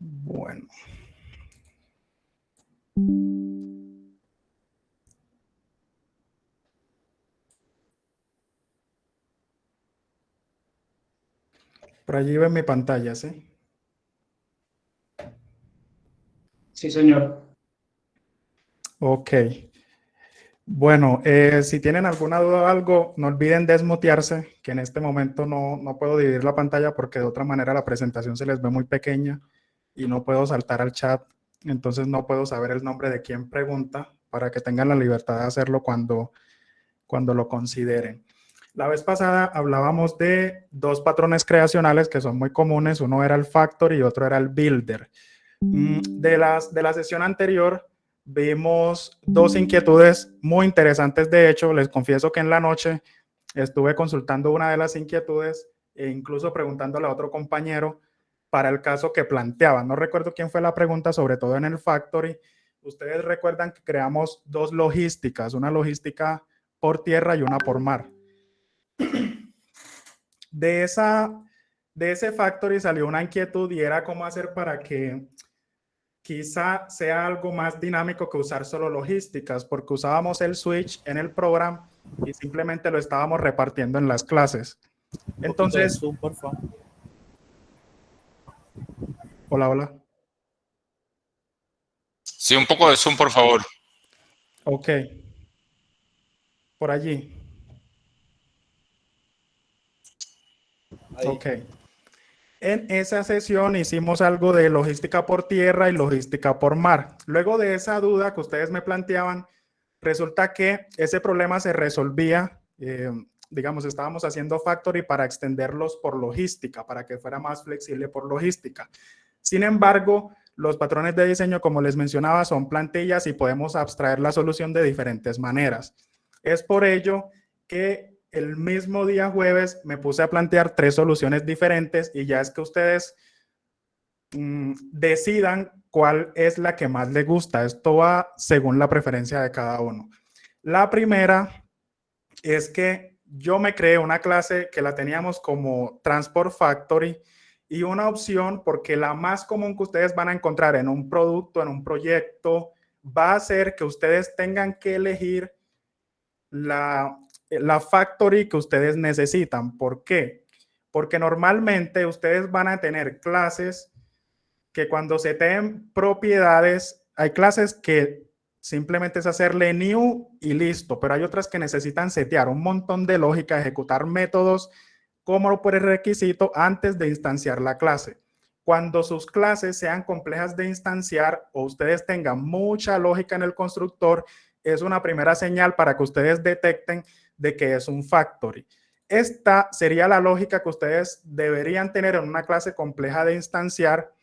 Bueno. Por allí ven mi pantalla, ¿sí? Sí, señor. Ok. Bueno, si tienen alguna duda o algo, no olviden desmutearse, que en este momento no puedo dividir la pantalla porque de otra manera la presentación se les ve muy pequeña y no puedo saltar al chat, entonces no puedo saber el nombre de quien pregunta para que tengan la libertad de hacerlo cuando lo consideren. La vez pasada hablábamos de dos patrones creacionales que son muy comunes, uno era el factor y otro era el builder. De la sesión anterior vimos dos inquietudes muy interesantes. De hecho, les confieso que en la noche estuve consultando una de las inquietudes e incluso preguntándole a otro compañero para el caso que planteaba. No recuerdo quién fue la pregunta, sobre todo en el Factory. Ustedes recuerdan que creamos dos logísticas, una logística por tierra y una por mar. De, de ese Factory salió una inquietud y era cómo hacer para que quizá sea algo más dinámico que usar solo logísticas, porque usábamos el switch en el programa y simplemente lo estábamos repartiendo en las clases. Un poquito de Entonces, Zoom, por favor. hola, hola. Sí, un poco de Zoom, por favor. Ok. Por allí. Ahí. Ok. En esa sesión hicimos algo de logística por tierra y logística por mar. Luego de esa duda que ustedes me planteaban, resulta que ese problema se resolvía, digamos, estábamos haciendo Factory para extenderlos por logística, para que fuera más flexible por logística. Sin embargo, los patrones de diseño, como les mencionaba, son plantillas y podemos abstraer la solución de diferentes maneras. Es por ello que el mismo día jueves me puse a plantear tres soluciones diferentes y ya es que ustedes decidan cuál es la que más les gusta. Esto va según la preferencia de cada uno. La primera es que yo me creé una clase que la teníamos como Transport Factory y una opción, porque la más común que ustedes van a encontrar en un producto, en un proyecto, va a ser que ustedes tengan que elegir la factory que ustedes necesitan. ¿Por qué? Porque normalmente ustedes van a tener clases que cuando se den propiedades, hay clases que simplemente es hacerle new y listo, pero hay otras que necesitan setear un montón de lógica, ejecutar métodos como por el requisito antes de instanciar la clase. Cuando sus clases sean complejas de instanciar o ustedes tengan mucha lógica en el constructor, es una primera señal para que ustedes detecten de que es un factory. Esta sería la lógica que ustedes deberían tener en una clase compleja de instanciar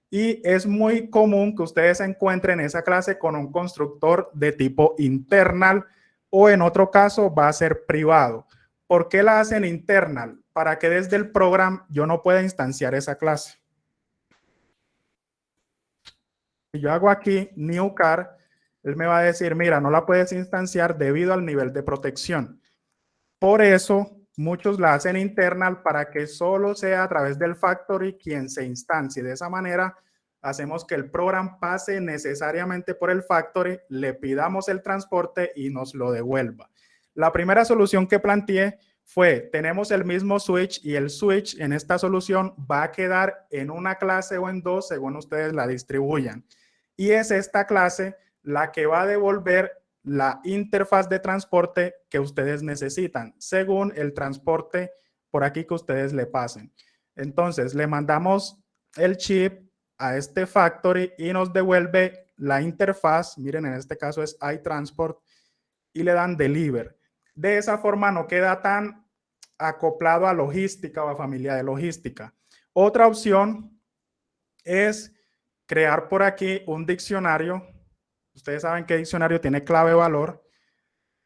y es muy común que ustedes encuentren esa clase con un constructor de tipo internal o en otro caso va a ser privado. ¿Por qué la hacen internal? Para que desde el programa yo no pueda instanciar esa clase. Si yo hago aquí new car, él me va a decir, mira, no la puedes instanciar debido al nivel de protección. Por eso, muchos la hacen internal para que solo sea a través del factory quien se instancie. De esa manera, hacemos que el programa pase necesariamente por el factory, le pidamos el transporte y nos lo devuelva. La primera solución que planteé fue, tenemos el mismo switch y el switch en esta solución va a quedar en una clase o en dos según ustedes la distribuyan. Y es esta clase la que va a devolver la interfaz de transporte que ustedes necesitan, según el transporte por aquí que ustedes le pasen. Entonces, le mandamos el chip a este factory y nos devuelve la interfaz. Miren, en este caso es iTransport y le dan deliver. De esa forma no queda tan acoplado a logística o a familia de logística. Otra opción es crear por aquí un diccionario. Ustedes saben que diccionario tiene clave valor.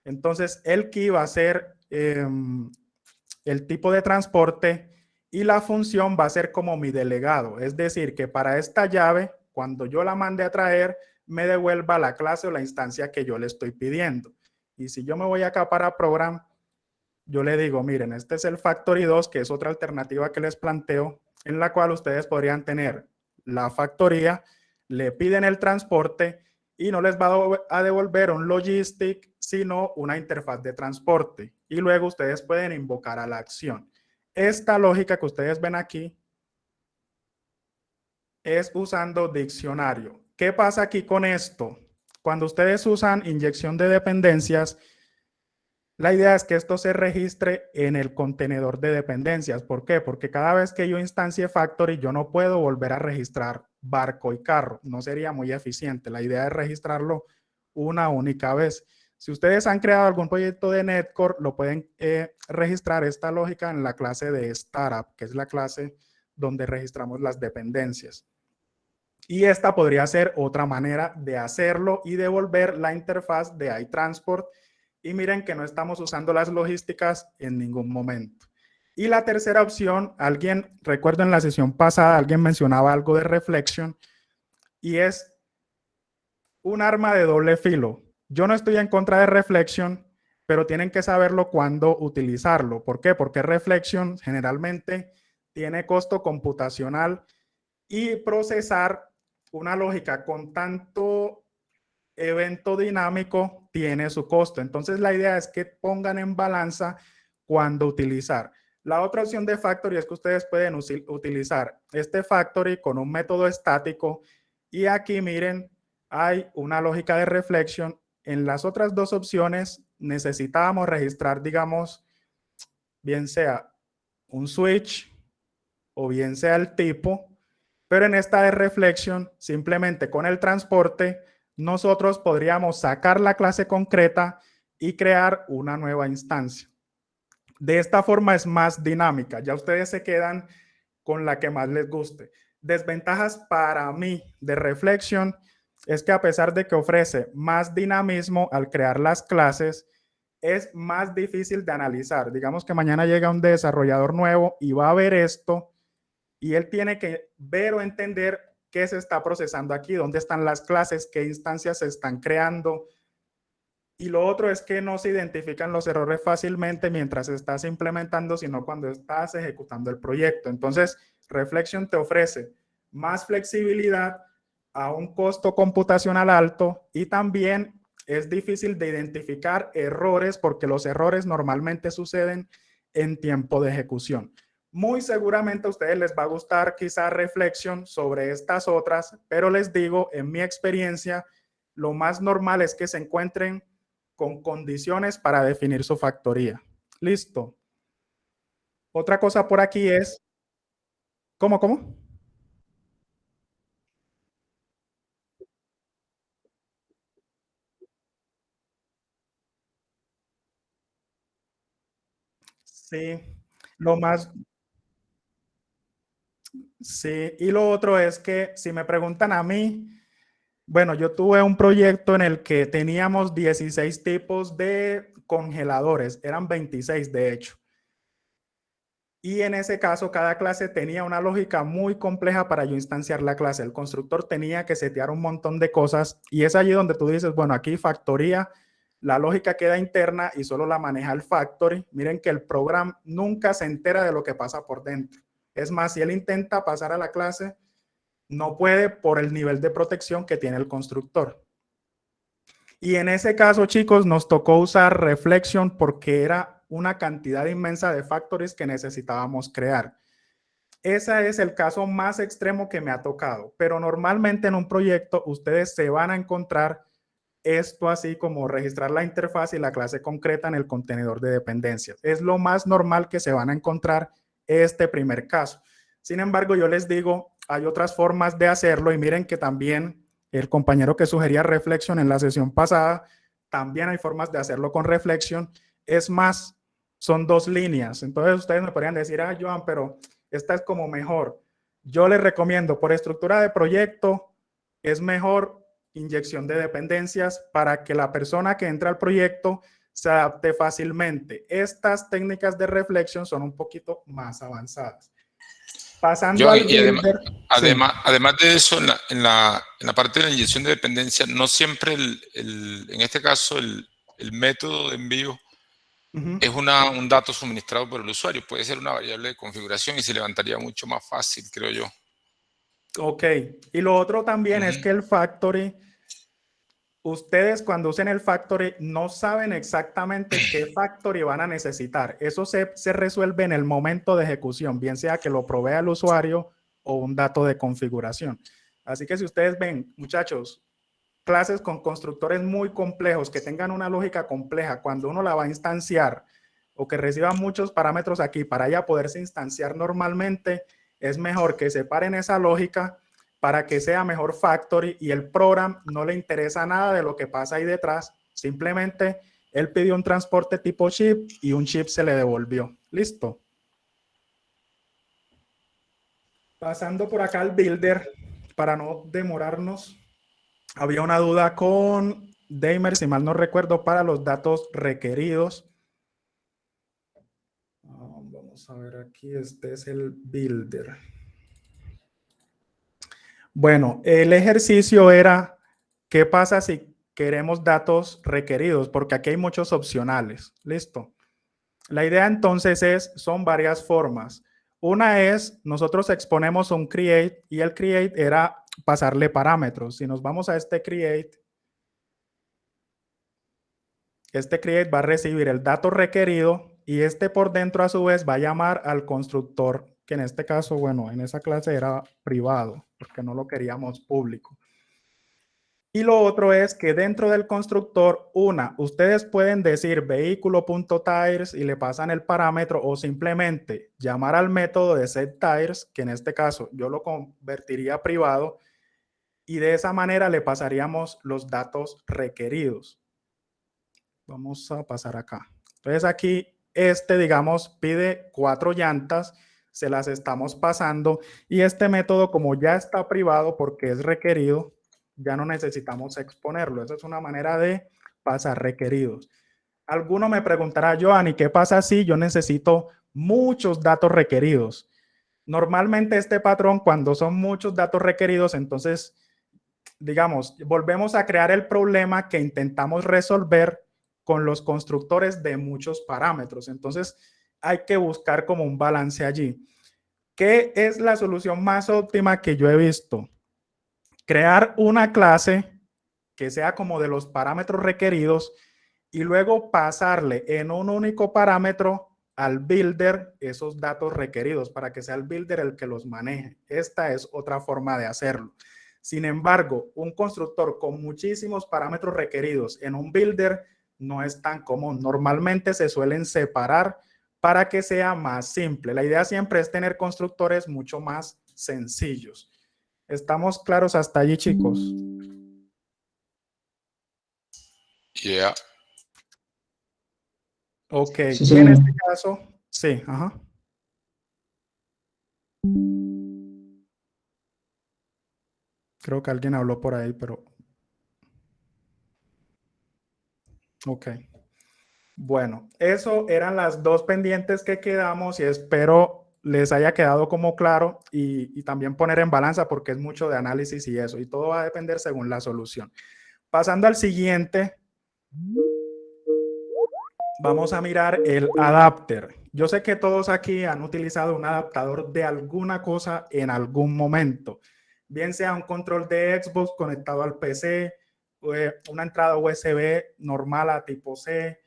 Entonces, el key va a ser el tipo de transporte y la función va a ser como mi delegado. Es decir, que para esta llave, cuando yo la mande a traer, me devuelva la clase o la instancia que yo le estoy pidiendo. Y si yo me voy acá para program, yo le digo, miren, este es el Factory 2, que es otra alternativa que les planteo, en la cual ustedes podrían tener la factoría, le piden el transporte y no les va a devolver un logistic, sino una interfaz de transporte. Y luego ustedes pueden invocar a la acción. Esta lógica que ustedes ven aquí es usando diccionario. ¿Qué pasa aquí con esto? Cuando ustedes usan inyección de dependencias, la idea es que esto se registre en el contenedor de dependencias. ¿Por qué? Porque cada vez que yo instancie factory, yo no puedo volver a registrar barco y carro. No sería muy eficiente. La idea es registrarlo una única vez. Si ustedes han creado algún proyecto de Netcore, lo pueden registrar esta lógica en la clase de Startup, que es la clase donde registramos las dependencias. Y esta podría ser otra manera de hacerlo y devolver la interfaz de iTransport. Y miren que no estamos usando las logísticas en ningún momento. Y la tercera opción, recuerdo en la sesión pasada, alguien mencionaba algo de reflection y es un arma de doble filo. Yo no estoy en contra de reflection, pero tienen que saberlo cuándo utilizarlo. ¿Por qué? Porque reflection generalmente tiene costo computacional y procesar una lógica con tanto evento dinámico tiene su costo. Entonces la idea es que pongan en balanza cuándo utilizar. La otra opción de factory es que ustedes pueden utilizar este factory con un método estático y aquí miren, hay una lógica de reflection. En las otras dos opciones necesitábamos registrar, digamos, bien sea un switch o bien sea el tipo, pero en esta de reflection, simplemente con el transporte, nosotros podríamos sacar la clase concreta y crear una nueva instancia. De esta forma es más dinámica. Ya ustedes se quedan con la que más les guste. Desventajas para mí de reflection es que a pesar de que ofrece más dinamismo al crear las clases, es más difícil de analizar. Digamos que mañana llega un desarrollador nuevo y va a ver esto y él tiene que ver o entender qué se está procesando aquí, dónde están las clases, qué instancias se están creando. Y lo otro es que no se identifican los errores fácilmente mientras estás implementando, sino cuando estás ejecutando el proyecto. Entonces, Reflection te ofrece más flexibilidad a un costo computacional alto y también es difícil de identificar errores porque los errores normalmente suceden en tiempo de ejecución. Muy seguramente a ustedes les va a gustar quizá Reflection sobre estas otras, pero les digo, en mi experiencia, lo más normal es que se encuentren con condiciones para definir su factoría. Listo. Otra cosa por aquí es, ¿cómo? Sí, lo más, sí. Y lo otro es que si me preguntan a mí, bueno, yo tuve un proyecto en el que teníamos 16 tipos de congeladores, eran 26 de hecho. Y en ese caso, cada clase tenía una lógica muy compleja para yo instanciar la clase. El constructor tenía que setear un montón de cosas y es allí donde tú dices, bueno, aquí factoría, la lógica queda interna y solo la maneja el factory. Miren que el programa nunca se entera de lo que pasa por dentro. Es más, si él intenta pasar a la clase, no puede por el nivel de protección que tiene el constructor. Y en ese caso, chicos, nos tocó usar Reflection porque era una cantidad inmensa de factores que necesitábamos crear. Ese es el caso más extremo que me ha tocado, pero normalmente en un proyecto ustedes se van a encontrar esto así como registrar la interfaz y la clase concreta en el contenedor de dependencias. Es lo más normal que se van a encontrar este primer caso. Sin embargo, yo les digo, hay otras formas de hacerlo y miren que también el compañero que sugería Reflection en la sesión pasada, también hay formas de hacerlo con Reflection. Es más, son dos líneas. Entonces ustedes me podrían decir, ah, Joan, pero esta es como mejor. Yo les recomiendo por estructura de proyecto, es mejor inyección de dependencias para que la persona que entra al proyecto se adapte fácilmente. Estas técnicas de reflexión son un poquito más avanzadas. Pasando Joan, al builder. además de eso, en la parte de la inyección de dependencia, no siempre en este caso el método de envío es un dato suministrado por el usuario. Puede ser una variable de configuración y se levantaría mucho más fácil, creo yo. Ok. Y lo otro también es que el factory, ustedes cuando usen el factory no saben exactamente qué factory van a necesitar. Eso se resuelve en el momento de ejecución, bien sea que lo provea el usuario o un dato de configuración. Así que si ustedes ven, muchachos, clases con constructores muy complejos que tengan una lógica compleja, cuando uno la va a instanciar o que reciba muchos parámetros aquí para ya poderse instanciar normalmente, es mejor que separen esa lógica para que sea mejor factory y el program no le interesa nada de lo que pasa ahí detrás. Simplemente él pidió un transporte tipo chip y un chip se le devolvió. Listo. Pasando por acá al builder, para no demorarnos, había una duda con Damer, si mal no recuerdo, para los datos requeridos. Vamos a ver aquí, este es el builder. Bueno, el ejercicio era, ¿qué pasa si queremos datos requeridos? Porque aquí hay muchos opcionales. Listo. La idea entonces son varias formas. Una es, nosotros exponemos un create y el create era pasarle parámetros. Si nos vamos a este create va a recibir el dato requerido y este por dentro a su vez va a llamar al constructor, que en este caso, bueno, en esa clase era privado, porque no lo queríamos público. Y lo otro es que dentro del constructor, ustedes pueden decir vehículo.tires y le pasan el parámetro o simplemente llamar al método de setTires, que en este caso yo lo convertiría privado y de esa manera le pasaríamos los datos requeridos. Vamos a pasar acá. Entonces aquí digamos, pide 4 llantas, se las estamos pasando y este método como ya está privado porque es requerido, ya no necesitamos exponerlo. Esa es una manera de pasar requeridos. Alguno me preguntará, Joanny, ¿qué pasa si yo necesito muchos datos requeridos? Normalmente este patrón, cuando son muchos datos requeridos, entonces, digamos, volvemos a crear el problema que intentamos resolver con los constructores de muchos parámetros. Entonces, hay que buscar como un balance allí. ¿Qué es la solución más óptima que yo he visto? Crear una clase que sea como de los parámetros requeridos y luego pasarle en un único parámetro al builder esos datos requeridos para que sea el builder el que los maneje. Esta es otra forma de hacerlo. Sin embargo, un constructor con muchísimos parámetros requeridos en un builder no es tan común. Normalmente se suelen separar para que sea más simple. La idea siempre es tener constructores mucho más sencillos. ¿Estamos claros hasta allí, chicos? Yeah. Ok, Sí, y en señor. este caso, sí, ajá. Creo que alguien habló por ahí, pero... Ok. Bueno, eso eran las dos pendientes que quedamos y espero les haya quedado como claro y también poner en balanza porque es mucho de análisis y eso, y todo va a depender según la solución. Pasando al siguiente, vamos a mirar el adapter. Yo sé que todos aquí han utilizado un adaptador de alguna cosa en algún momento, bien sea un control de Xbox conectado al PC, una entrada USB normal a tipo C,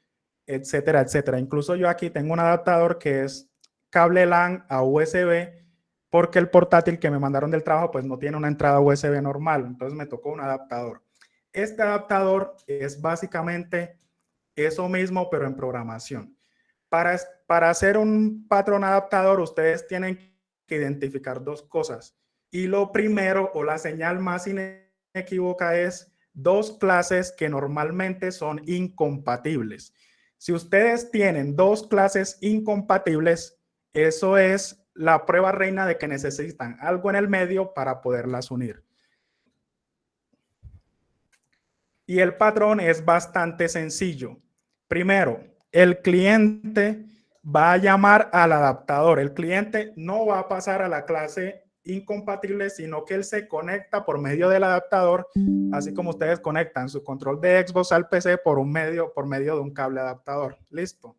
etcétera, etcétera. Incluso yo aquí tengo un adaptador que es cable LAN a USB porque el portátil que me mandaron del trabajo pues no tiene una entrada USB normal, entonces me tocó un adaptador. Este adaptador es básicamente eso mismo, pero en programación. Para hacer un patrón adaptador, ustedes tienen que identificar dos cosas. Y lo primero, o la señal más inequívoca, es dos clases que normalmente son incompatibles. Si ustedes tienen dos clases incompatibles, eso es la prueba reina de que necesitan algo en el medio para poderlas unir. Y el patrón es bastante sencillo. Primero, el cliente va a llamar al adaptador. El cliente no va a pasar a la clase incompatible, sino que él se conecta por medio del adaptador, así como ustedes conectan su control de Xbox al PC por medio de un cable adaptador. Listo.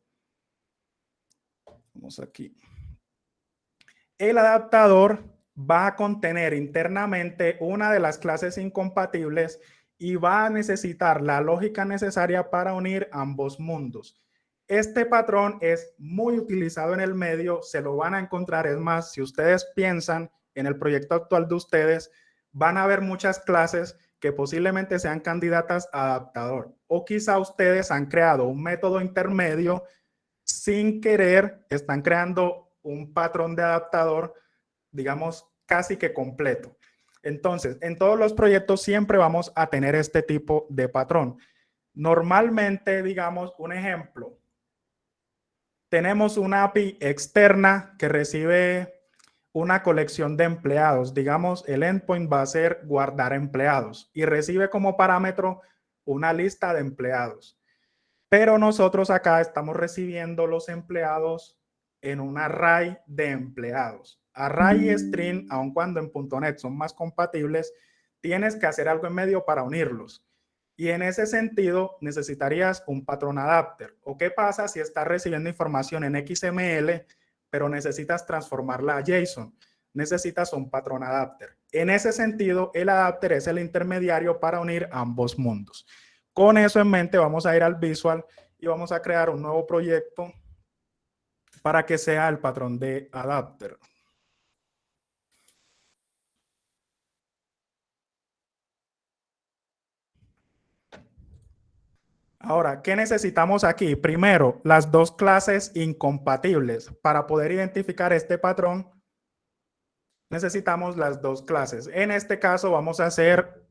Vamos aquí. El adaptador va a contener internamente una de las clases incompatibles y va a necesitar la lógica necesaria para unir ambos mundos. Este patrón es muy utilizado en el medio, se lo van a encontrar. Es más, si ustedes piensan en el proyecto actual de ustedes, van a ver muchas clases que posiblemente sean candidatas a adaptador. O quizá ustedes han creado un método intermedio sin querer, están creando un patrón de adaptador, digamos, casi que completo. Entonces, en todos los proyectos siempre vamos a tener este tipo de patrón. Normalmente, digamos, un ejemplo, tenemos una API externa que recibe una colección de empleados. Digamos, el endpoint va a ser guardar empleados y recibe como parámetro una lista de empleados. Pero nosotros acá estamos recibiendo los empleados en un array de empleados. Array y string, aun cuando en .NET son más compatibles, tienes que hacer algo en medio para unirlos. Y en ese sentido, necesitarías un patrón adapter. ¿O qué pasa si estás recibiendo información en XML, pero necesitas transformarla a JSON? Necesitas un patrón adapter. En ese sentido, el adapter es el intermediario para unir ambos mundos. Con eso en mente, vamos a ir al Visual y vamos a crear un nuevo proyecto para que sea el patrón de adapter. Ahora, ¿qué necesitamos aquí? Primero, las dos clases incompatibles. Para poder identificar este patrón, necesitamos las dos clases. En este caso, vamos a hacer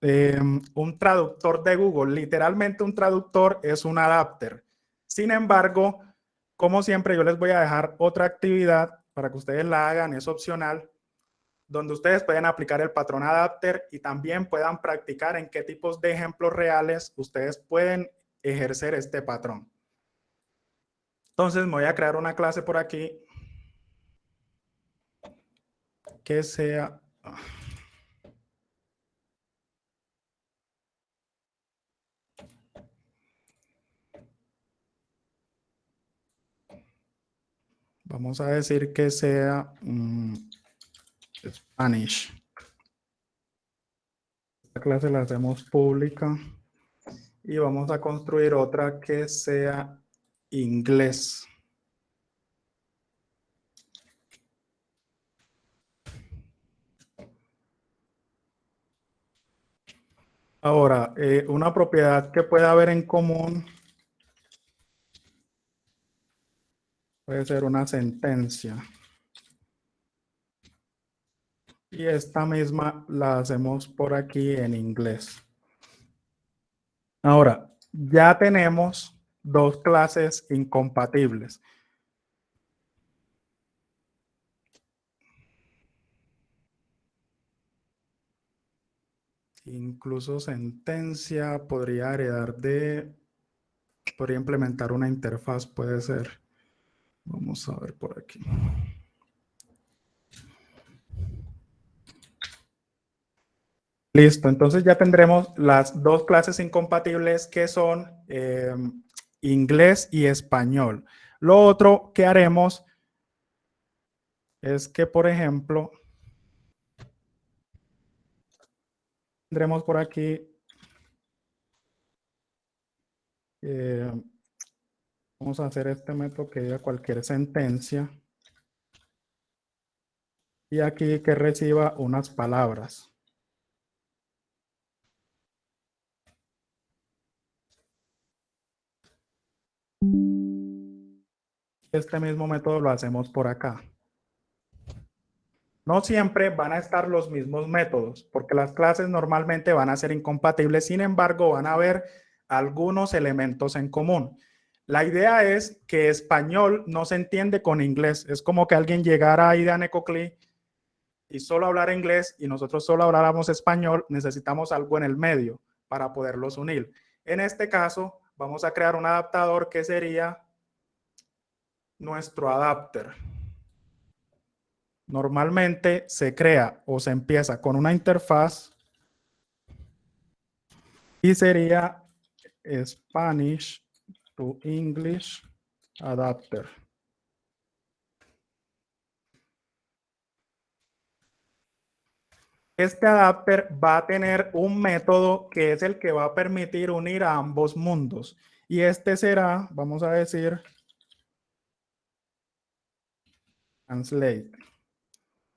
un traductor de Google. Literalmente, un traductor es un adapter. Sin embargo, como siempre, yo les voy a dejar otra actividad para que ustedes la hagan, es opcional, donde ustedes pueden aplicar el patrón adapter y también puedan practicar en qué tipos de ejemplos reales ustedes pueden ejercer este patrón. Entonces me voy a crear una clase por aquí que sea... Vamos a decir que sea Spanish. Esta clase la hacemos pública. Y vamos a construir otra que sea inglés. Ahora, una propiedad que puede haber en común puede ser una sentencia. Y esta misma la hacemos por aquí en inglés. Ahora, ya tenemos dos clases incompatibles. Incluso sentencia podría podría implementar una interfaz, puede ser. Vamos a ver por aquí. Listo, entonces ya tendremos las dos clases incompatibles que son inglés y español. Lo otro que haremos es que, por ejemplo, tendremos por aquí, vamos a hacer este método que diga cualquier sentencia y aquí que reciba unas palabras. Este mismo método lo hacemos por acá. No siempre van a estar los mismos métodos, porque las clases normalmente van a ser incompatibles, sin embargo, van a haber algunos elementos en común. La idea es que español no se entiende con inglés. Es como que alguien llegara ahí de Necoclí y solo hablar inglés y nosotros solo habláramos español. Necesitamos algo en el medio para poderlos unir. En este caso, vamos a crear un adaptador que sería nuestro adapter. Normalmente se crea o se empieza con una interfaz y sería Spanish to English adapter. este adapter va a tener un método que es el que va a permitir unir a ambos mundos. Y este será, vamos a decir, translate.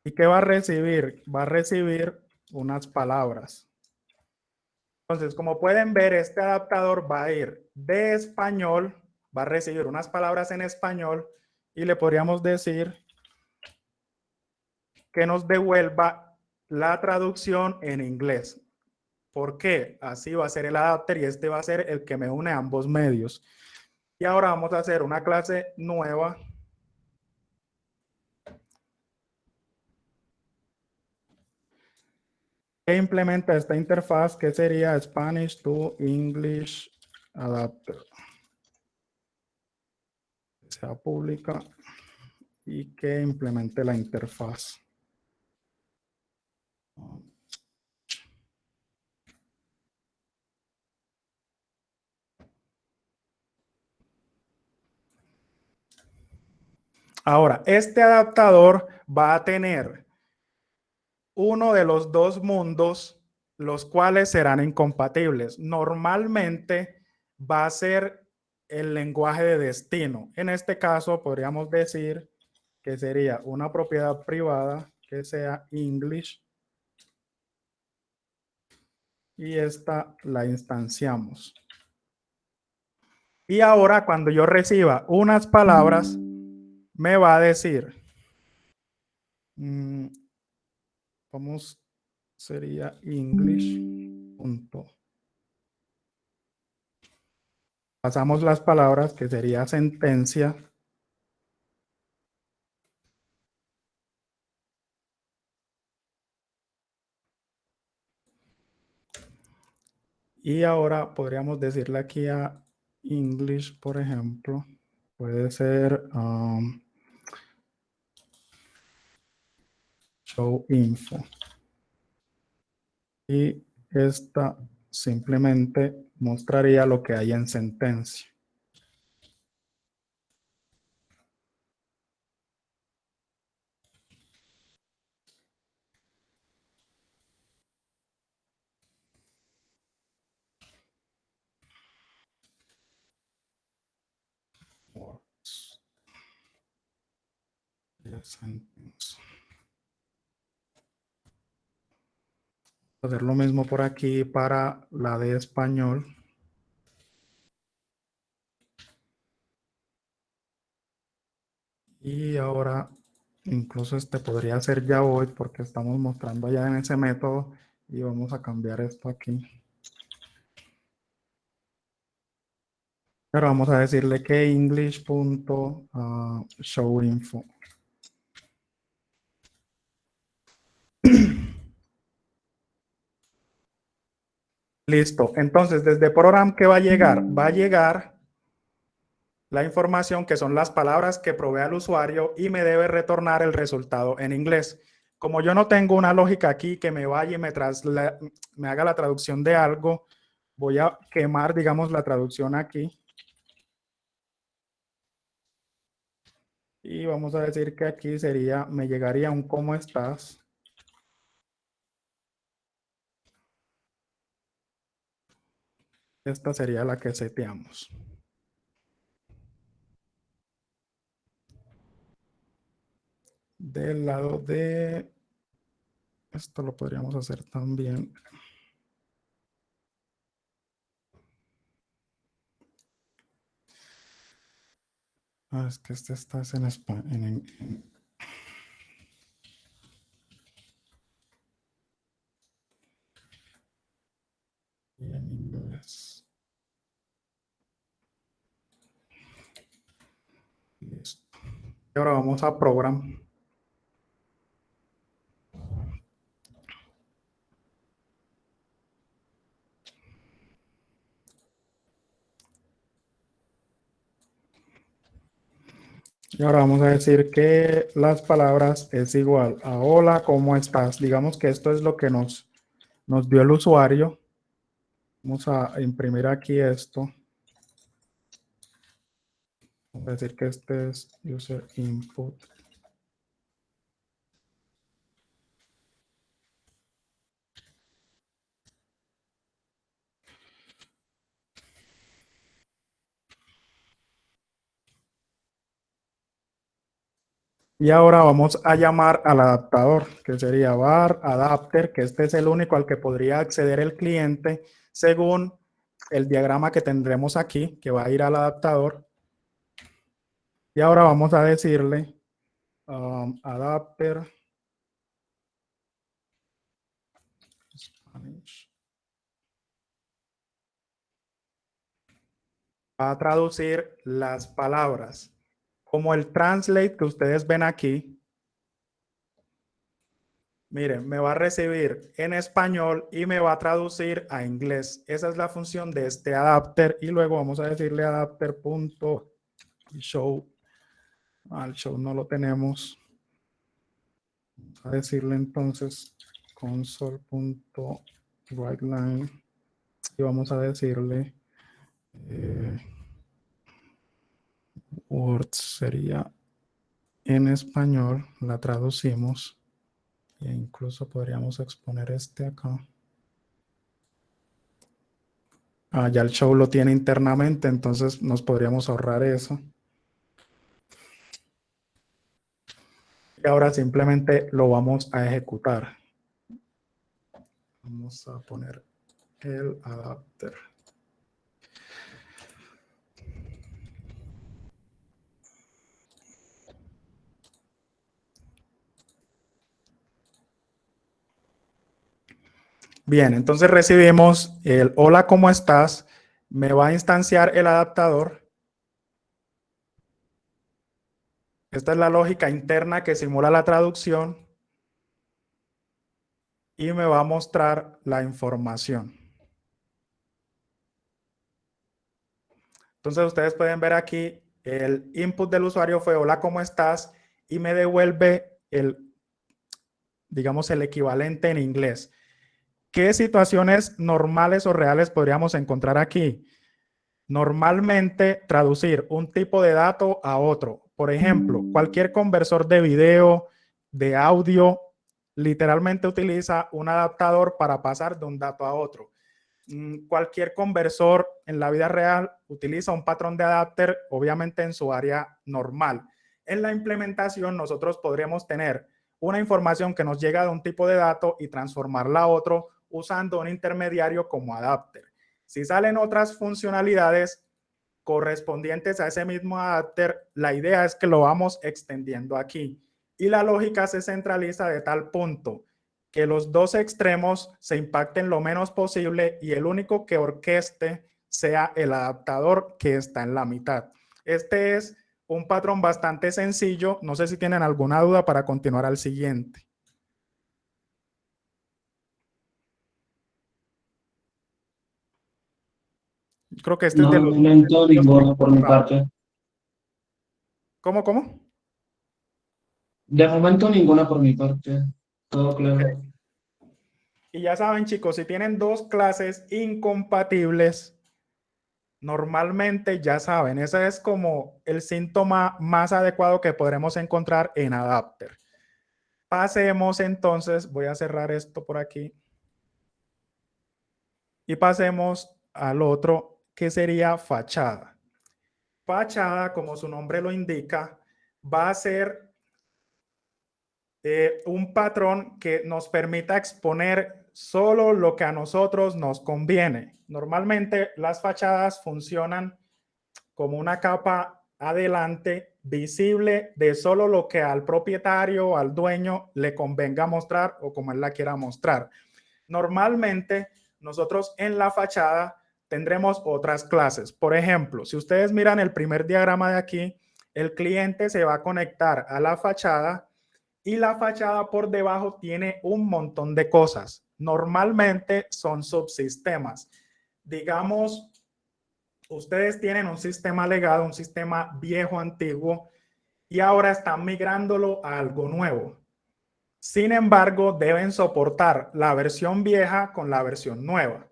¿Y qué va a recibir? Va a recibir unas palabras. Entonces, como pueden ver, este adaptador va a ir de español, va a recibir unas palabras en español y le podríamos decir que nos devuelva la traducción en inglés. ¿Por qué? Así va a ser el adapter y este va a ser el que me une a ambos medios. Y ahora vamos a hacer una clase nueva. Que implementa esta interfaz que sería Spanish to English Adapter. Sea pública y que implemente la interfaz. Ahora, este adaptador va a tener uno de los dos mundos, los cuales serán incompatibles. Normalmente va a ser el lenguaje de destino. En este caso, podríamos decir que sería una propiedad privada que sea English y esta la instanciamos. Y ahora, cuando yo reciba unas palabras, me va a decir, vamos, sería English. Punto. Pasamos las palabras que sería sentencia. Y ahora podríamos decirle aquí a English, por ejemplo, puede ser show info. Y esta simplemente mostraría lo que hay en sentencia. Hacer lo mismo por aquí para la de español. Y ahora incluso este podría ser ya hoy porque estamos mostrando ya en ese método y vamos a cambiar esto aquí. Pero vamos a decirle que English.showInfo. Listo. Entonces, desde program, ¿qué va a llegar? Va a llegar la información que son las palabras que provee al usuario y me debe retornar el resultado en inglés. Como yo no tengo una lógica aquí que me vaya y me haga la traducción de algo, voy a quemar, digamos, la traducción aquí. Y vamos a decir que aquí sería, me llegaría un ¿cómo estás? Esta sería la que seteamos. Del lado de... Esto lo podríamos hacer también. Es que este está en español. Y en inglés. Listo. Y ahora vamos a program. Y ahora vamos a decir que las palabras es igual a hola, ¿cómo estás? Digamos que esto es lo que nos dio el usuario. Vamos a imprimir aquí esto. Vamos a decir que este es user input. Y ahora vamos a llamar al adaptador, que sería var adapter, que este es el único al que podría acceder el cliente según el diagrama que tendremos aquí, que va a ir al adaptador. Y ahora vamos a decirle adapter Spanish. Va a traducir las palabras como el translate que ustedes ven aquí. Miren, me va a recibir en español y me va a traducir a inglés. Esa es la función de este adapter. Y luego vamos a decirle adapter.show. Al show no lo tenemos. Vamos a decirle entonces console.writeLine. Y vamos a decirle words sería en español. La traducimos. E incluso podríamos exponer este acá. Ya el show lo tiene internamente, entonces nos podríamos ahorrar eso. Y ahora simplemente lo vamos a ejecutar. Vamos a poner el adapter. Bien, entonces recibimos el hola, ¿cómo estás? Me va a instanciar el adaptador. Esta es la lógica interna que simula la traducción. Y me va a mostrar la información. Entonces ustedes pueden ver aquí el input del usuario fue hola, ¿cómo estás? Y me devuelve digamos, el equivalente en inglés. ¿Qué situaciones normales o reales podríamos encontrar aquí? Normalmente traducir un tipo de dato a otro. Por ejemplo, cualquier conversor de video, de audio, literalmente utiliza un adaptador para pasar de un dato a otro. Cualquier conversor en la vida real utiliza un patrón de adapter, obviamente en su área normal. En la implementación nosotros podríamos tener una información que nos llega de un tipo de dato y transformarla a otro usando un intermediario como adapter. Si salen otras funcionalidades correspondientes a ese mismo adapter, la idea es que lo vamos extendiendo aquí. Y la lógica se centraliza de tal punto que los dos extremos se impacten lo menos posible y el único que orqueste sea el adaptador que está en la mitad. Este es un patrón bastante sencillo. No sé si tienen alguna duda para continuar al siguiente. Creo que este es de No, los... no entiendo ninguna por mi parte. ¿Cómo? De momento ninguna por mi parte. Todo claro. Y ya saben, chicos, si tienen dos clases incompatibles, normalmente ya saben, ese es como el síntoma más adecuado que podremos encontrar en adapter. Pasemos entonces, voy a cerrar esto por aquí. Y pasemos al otro que sería fachada. Fachada, como su nombre lo indica, va a ser un patrón que nos permita exponer solo lo que a nosotros nos conviene. Normalmente las fachadas funcionan como una capa adelante visible de solo lo que al propietario o al dueño le convenga mostrar o como él la quiera mostrar. Normalmente nosotros en la fachada tendremos otras clases. Por ejemplo, si ustedes miran el primer diagrama de aquí, el cliente se va a conectar a la fachada y la fachada por debajo tiene un montón de cosas. Normalmente son subsistemas. Digamos, ustedes tienen un sistema legado, un sistema viejo, antiguo, y ahora están migrándolo a algo nuevo. Sin embargo, deben soportar la versión vieja con la versión nueva.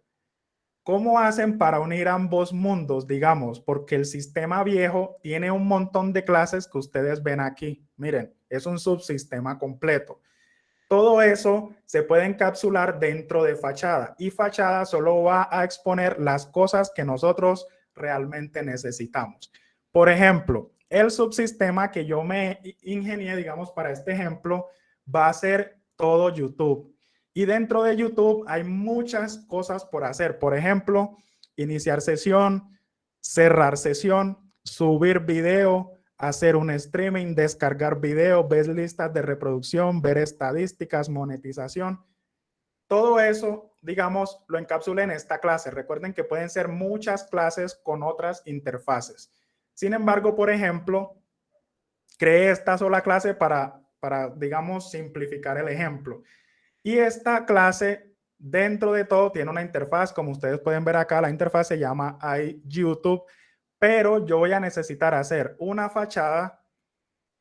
¿Cómo hacen para unir ambos mundos, digamos? Porque el sistema viejo tiene un montón de clases que ustedes ven aquí. Miren, es un subsistema completo. Todo eso se puede encapsular dentro de fachada y fachada solo va a exponer las cosas que nosotros realmente necesitamos. Por ejemplo, el subsistema que yo me ingenié, digamos, para este ejemplo, va a ser todo YouTube. Y dentro de YouTube hay muchas cosas por hacer. Por ejemplo, iniciar sesión, cerrar sesión, subir video, hacer un streaming, descargar video, ver listas de reproducción, ver estadísticas, monetización. Todo eso, digamos, lo encapsulé en esta clase. Recuerden que pueden ser muchas clases con otras interfaces. Sin embargo, por ejemplo, creé esta sola clase para digamos, simplificar el ejemplo. Y esta clase, dentro de todo, tiene una interfaz. Como ustedes pueden ver acá, la interfaz se llama iYouTube, pero yo voy a necesitar hacer una fachada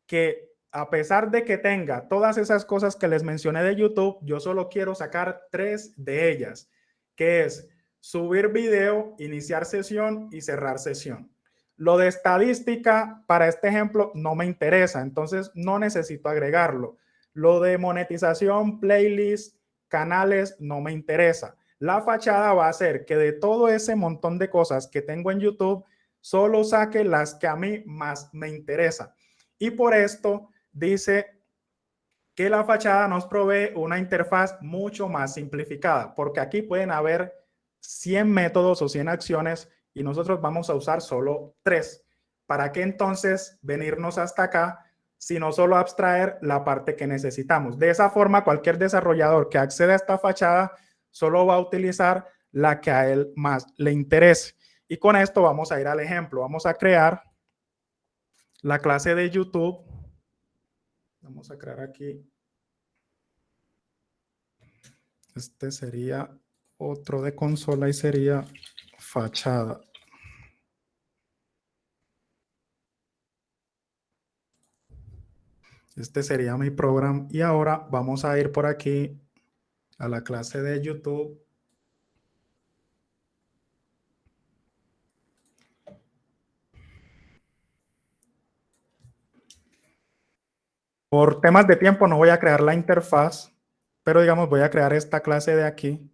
que, a pesar de que tenga todas esas cosas que les mencioné de YouTube, yo solo quiero sacar 3 de ellas, que es subir video, iniciar sesión y cerrar sesión. Lo de estadística para este ejemplo no me interesa, entonces no necesito agregarlo. Lo de monetización, playlist, canales, no me interesa. La fachada va a ser que de todo ese montón de cosas que tengo en YouTube, solo saque las que a mí más me interesan. Y por esto dice que la fachada nos provee una interfaz mucho más simplificada, porque aquí pueden haber 100 métodos o 100 acciones y nosotros vamos a usar solo 3. ¿Para qué entonces venirnos hasta acá, sino solo abstraer la parte que necesitamos? De esa forma, cualquier desarrollador que acceda a esta fachada solo va a utilizar la que a él más le interese. Y con esto vamos a ir al ejemplo. Vamos a crear la clase de YouTube. Vamos a crear aquí. Este sería otro de consola y sería fachada. Este sería mi programa. Y ahora vamos a ir por aquí a la clase de YouTube. Por temas de tiempo no voy a crear la interfaz, pero digamos voy a crear esta clase de aquí,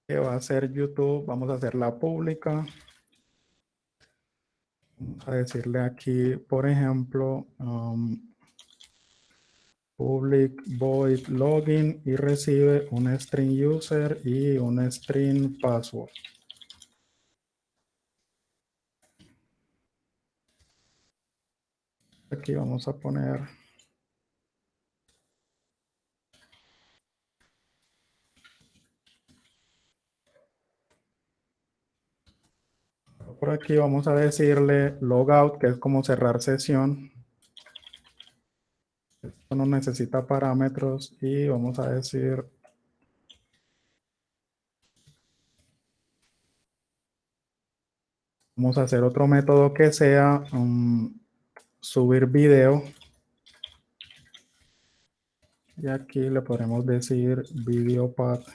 que va a ser YouTube. Vamos a hacerla pública. Vamos a decirle aquí, por ejemplo, public void login y recibe un string user y un string password. Aquí vamos a poner por aquí, vamos a decirle logout, que es como cerrar sesión. Esto no necesita parámetros y vamos a decir vamos a hacer otro método que sea subir video. Y aquí le podremos decir video path.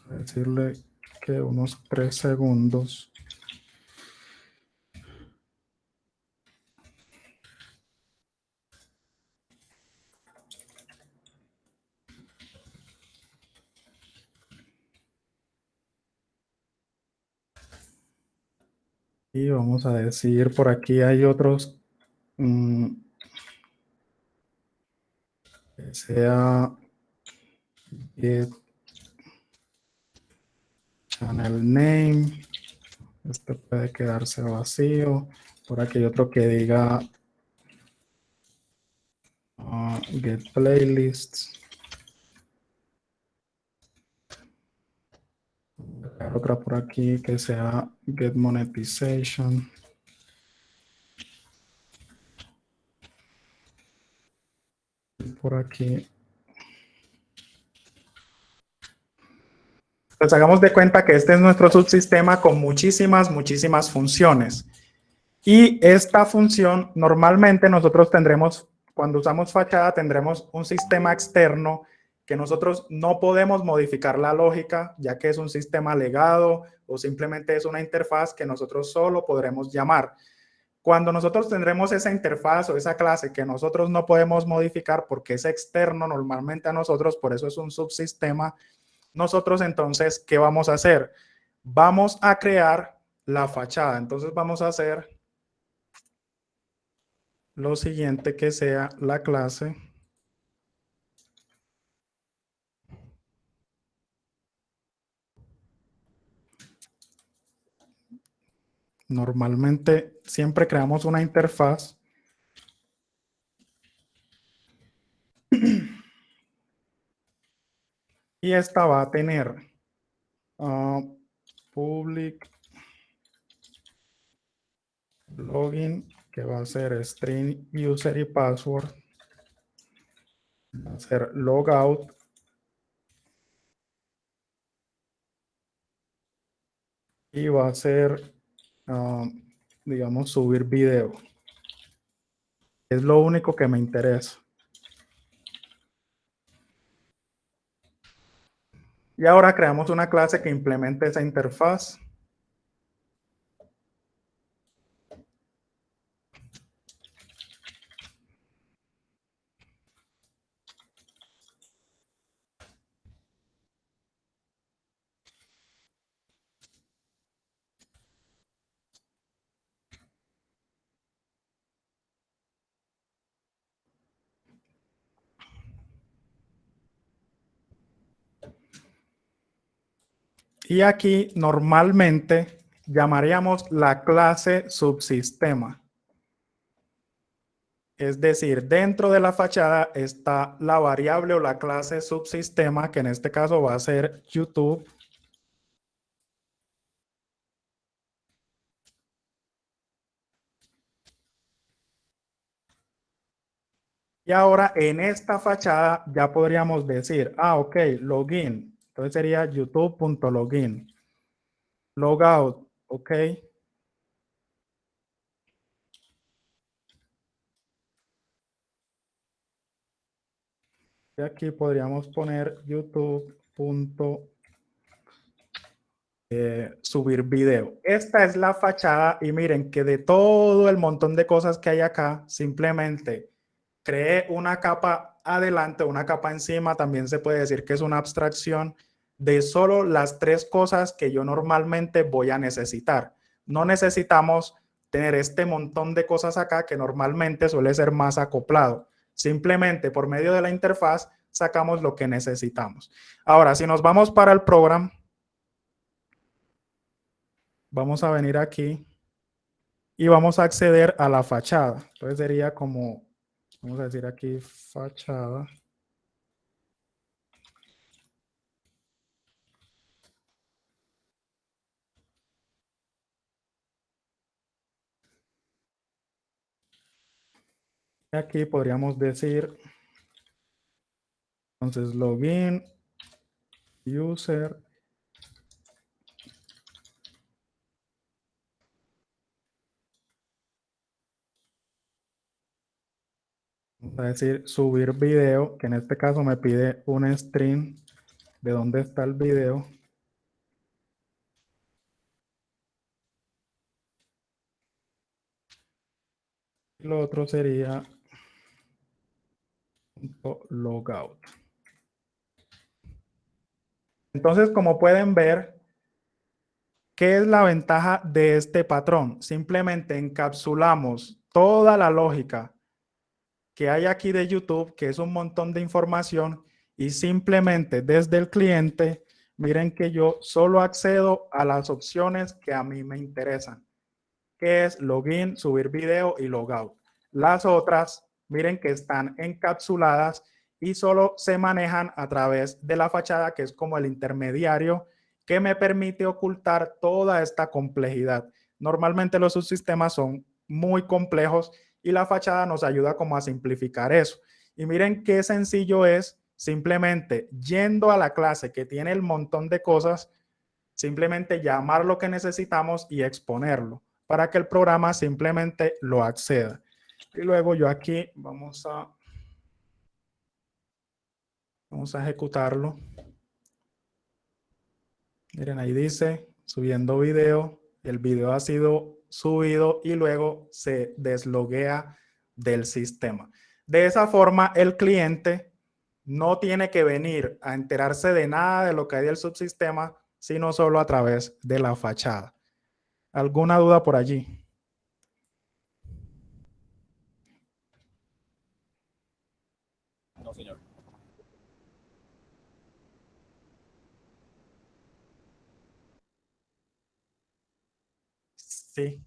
Decirle que unos 3 segundos. Y vamos a decir, por aquí hay otros que sea get channel name. Este puede quedarse vacío. Por aquí hay otro que diga get playlists. Otra por aquí que sea get monetization. Por aquí. Pues hagamos de cuenta que este es nuestro subsistema con muchísimas funciones. Y esta función, normalmente nosotros tendremos, cuando usamos fachada, tendremos un sistema externo que nosotros no podemos modificar la lógica, ya que es un sistema legado o simplemente es una interfaz que nosotros solo podremos llamar. Cuando nosotros tendremos esa interfaz o esa clase que nosotros no podemos modificar porque es externo normalmente a nosotros, por eso es un subsistema, nosotros entonces, ¿qué vamos a hacer? Vamos a crear la fachada. Entonces vamos a hacer lo siguiente, que sea la clase normalmente siempre creamos una interfaz y esta va a tener public login, que va a ser string user y password, va a ser logout, y va a ser, digamos, subir video. Es lo único que me interesa. Y ahora creamos una clase que implemente esa interfaz. Y aquí normalmente llamaríamos la clase subsistema. Es decir, dentro de la fachada está la variable o la clase subsistema, que en este caso va a ser YouTube. Y ahora en esta fachada ya podríamos decir, ok, login. Entonces sería youtube.login. Logout, ok. Y aquí podríamos poner youtube.subir video. Esta es la fachada y miren que de todo el montón de cosas que hay acá, simplemente creé una capa adelante, una capa encima. También se puede decir que es una abstracción de solo las tres cosas que yo normalmente voy a necesitar. No necesitamos tener este montón de cosas acá que normalmente suele ser más acoplado. Simplemente por medio de la interfaz sacamos lo que necesitamos. Ahora, si nos vamos para el programa, vamos a venir aquí y vamos a acceder a la fachada. Entonces sería como, vamos a decir aquí, fachada. Y aquí podríamos decir, entonces, login, user, vamos a decir subir video, que en este caso me pide un string de dónde está el video. Y lo otro sería logout. Entonces, como pueden ver, ¿qué es la ventaja de este patrón? Simplemente encapsulamos toda la lógica que hay aquí de YouTube, que es un montón de información, y simplemente desde el cliente, miren que yo solo accedo a las opciones que a mí me interesan, que es login, subir video y logout. Las otras, miren que están encapsuladas y solo se manejan a través de la fachada, que es como el intermediario que me permite ocultar toda esta complejidad. Normalmente los subsistemas son muy complejos y la fachada nos ayuda como a simplificar eso. Y miren qué sencillo es, simplemente yendo a la clase que tiene el montón de cosas, simplemente llamar lo que necesitamos y exponerlo para que el programa simplemente lo acceda. Y luego yo aquí vamos a Vamos a ejecutarlo. Miren, ahí dice, subiendo video. El video ha sido subido y luego se desloguea del sistema. De esa forma, el cliente no tiene que venir a enterarse de nada de lo que hay del subsistema, sino solo a través de la fachada. ¿Alguna duda por allí? No, señor. Sí.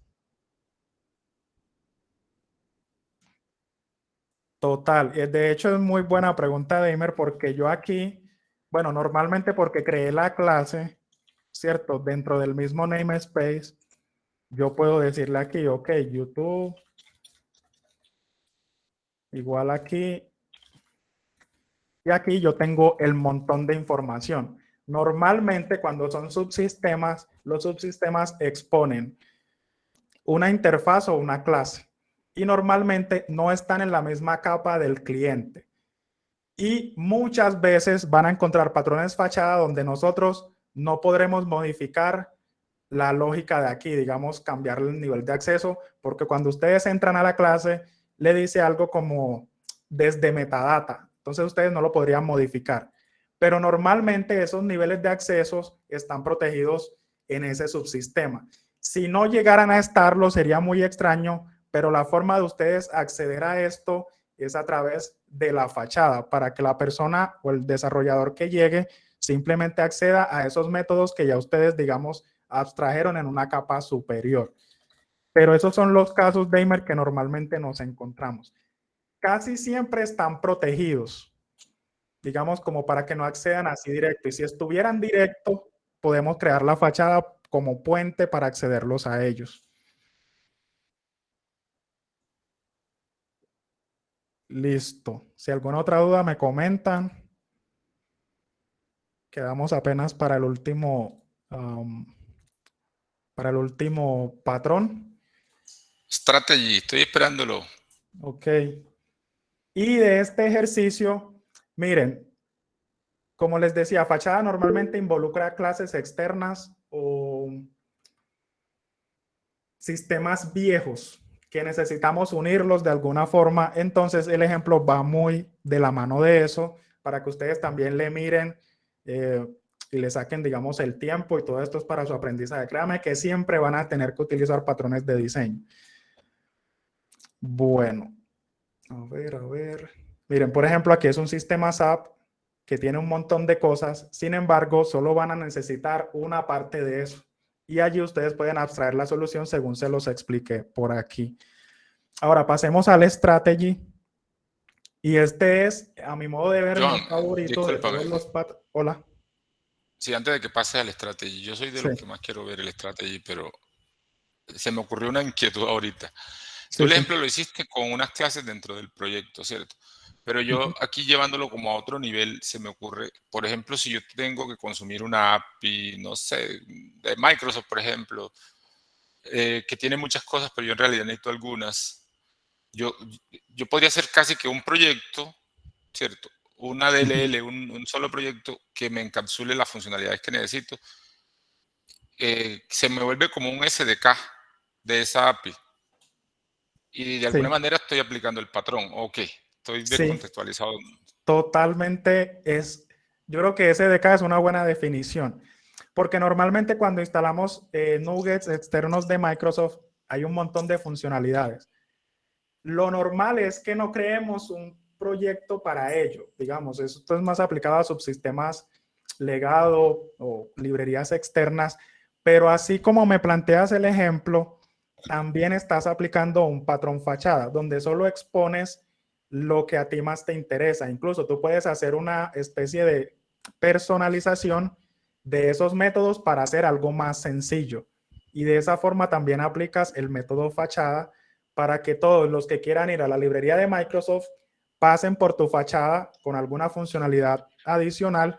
Total. De hecho, es muy buena pregunta, Damer, porque yo aquí, bueno, normalmente porque creé la clase, ¿cierto? Dentro del mismo namespace, yo puedo decirle aquí, ok, YouTube, igual aquí, y aquí yo tengo el montón de información. Normalmente cuando son subsistemas, los subsistemas exponen una interfaz o una clase y normalmente no están en la misma capa del cliente. Y muchas veces van a encontrar patrones fachada donde nosotros no podremos modificar la lógica de aquí, digamos, cambiarle el nivel de acceso, porque cuando ustedes entran a la clase, le dice algo como desde metadata. Entonces ustedes no lo podrían modificar. Pero normalmente esos niveles de accesos están protegidos en ese subsistema. Si no llegaran a estarlo, sería muy extraño, pero la forma de ustedes acceder a esto es a través de la fachada, para que la persona o el desarrollador que llegue simplemente acceda a esos métodos que ya ustedes, digamos, abstrajeron en una capa superior. Pero esos son los casos, Damer, que normalmente nos encontramos. Casi siempre están protegidos, digamos, como para que no accedan así directo. Y si estuvieran directo, podemos crear la fachada como puente para accederlos a ellos. Listo. Si alguna otra duda me comentan. Quedamos apenas para el último patrón. Strategy, estoy esperándolo. Ok. Y de este ejercicio, miren, como les decía, fachada normalmente involucra clases externas o sistemas viejos que necesitamos unirlos de alguna forma. Entonces, el ejemplo va muy de la mano de eso para que ustedes también le miren y le saquen, digamos, el tiempo, y todo esto es para su aprendizaje. Créanme que siempre van a tener que utilizar patrones de diseño. Bueno, a ver. Miren, por ejemplo, aquí es un sistema SAP que tiene un montón de cosas. Sin embargo, solo van a necesitar una parte de eso. Y allí ustedes pueden abstraer la solución según se los expliqué por aquí. Ahora pasemos al strategy. Y este es, a mi modo de ver, John, mi favorito de todos los patrones. Hola. Sí, antes de que pases al strategy, yo soy de los que más quiero ver el strategy, pero se me ocurrió una inquietud ahorita. Tú, por ejemplo, lo hiciste con unas clases dentro del proyecto, ¿cierto? Pero yo aquí llevándolo como a otro nivel, se me ocurre, por ejemplo, si yo tengo que consumir una API, no sé, de Microsoft, por ejemplo, que tiene muchas cosas, pero yo en realidad necesito algunas. Yo podría hacer casi que un proyecto, ¿cierto? Una DLL, un solo proyecto que me encapsule las funcionalidades que necesito. Se me vuelve como un SDK de esa API. Y de alguna manera estoy aplicando el patrón. Ok, estoy descontextualizado. Totalmente yo creo que SDK es una buena definición. Porque normalmente cuando instalamos nuggets externos de Microsoft, hay un montón de funcionalidades. Lo normal es que no creemos un proyecto para ello. Digamos, esto es más aplicado a subsistemas legado o librerías externas, pero así como me planteas el ejemplo, también estás aplicando un patrón fachada, donde solo expones lo que a ti más te interesa. Incluso tú puedes hacer una especie de personalización de esos métodos para hacer algo más sencillo. Y de esa forma también aplicas el método fachada para que todos los que quieran ir a la librería de Microsoft pasen por tu fachada con alguna funcionalidad adicional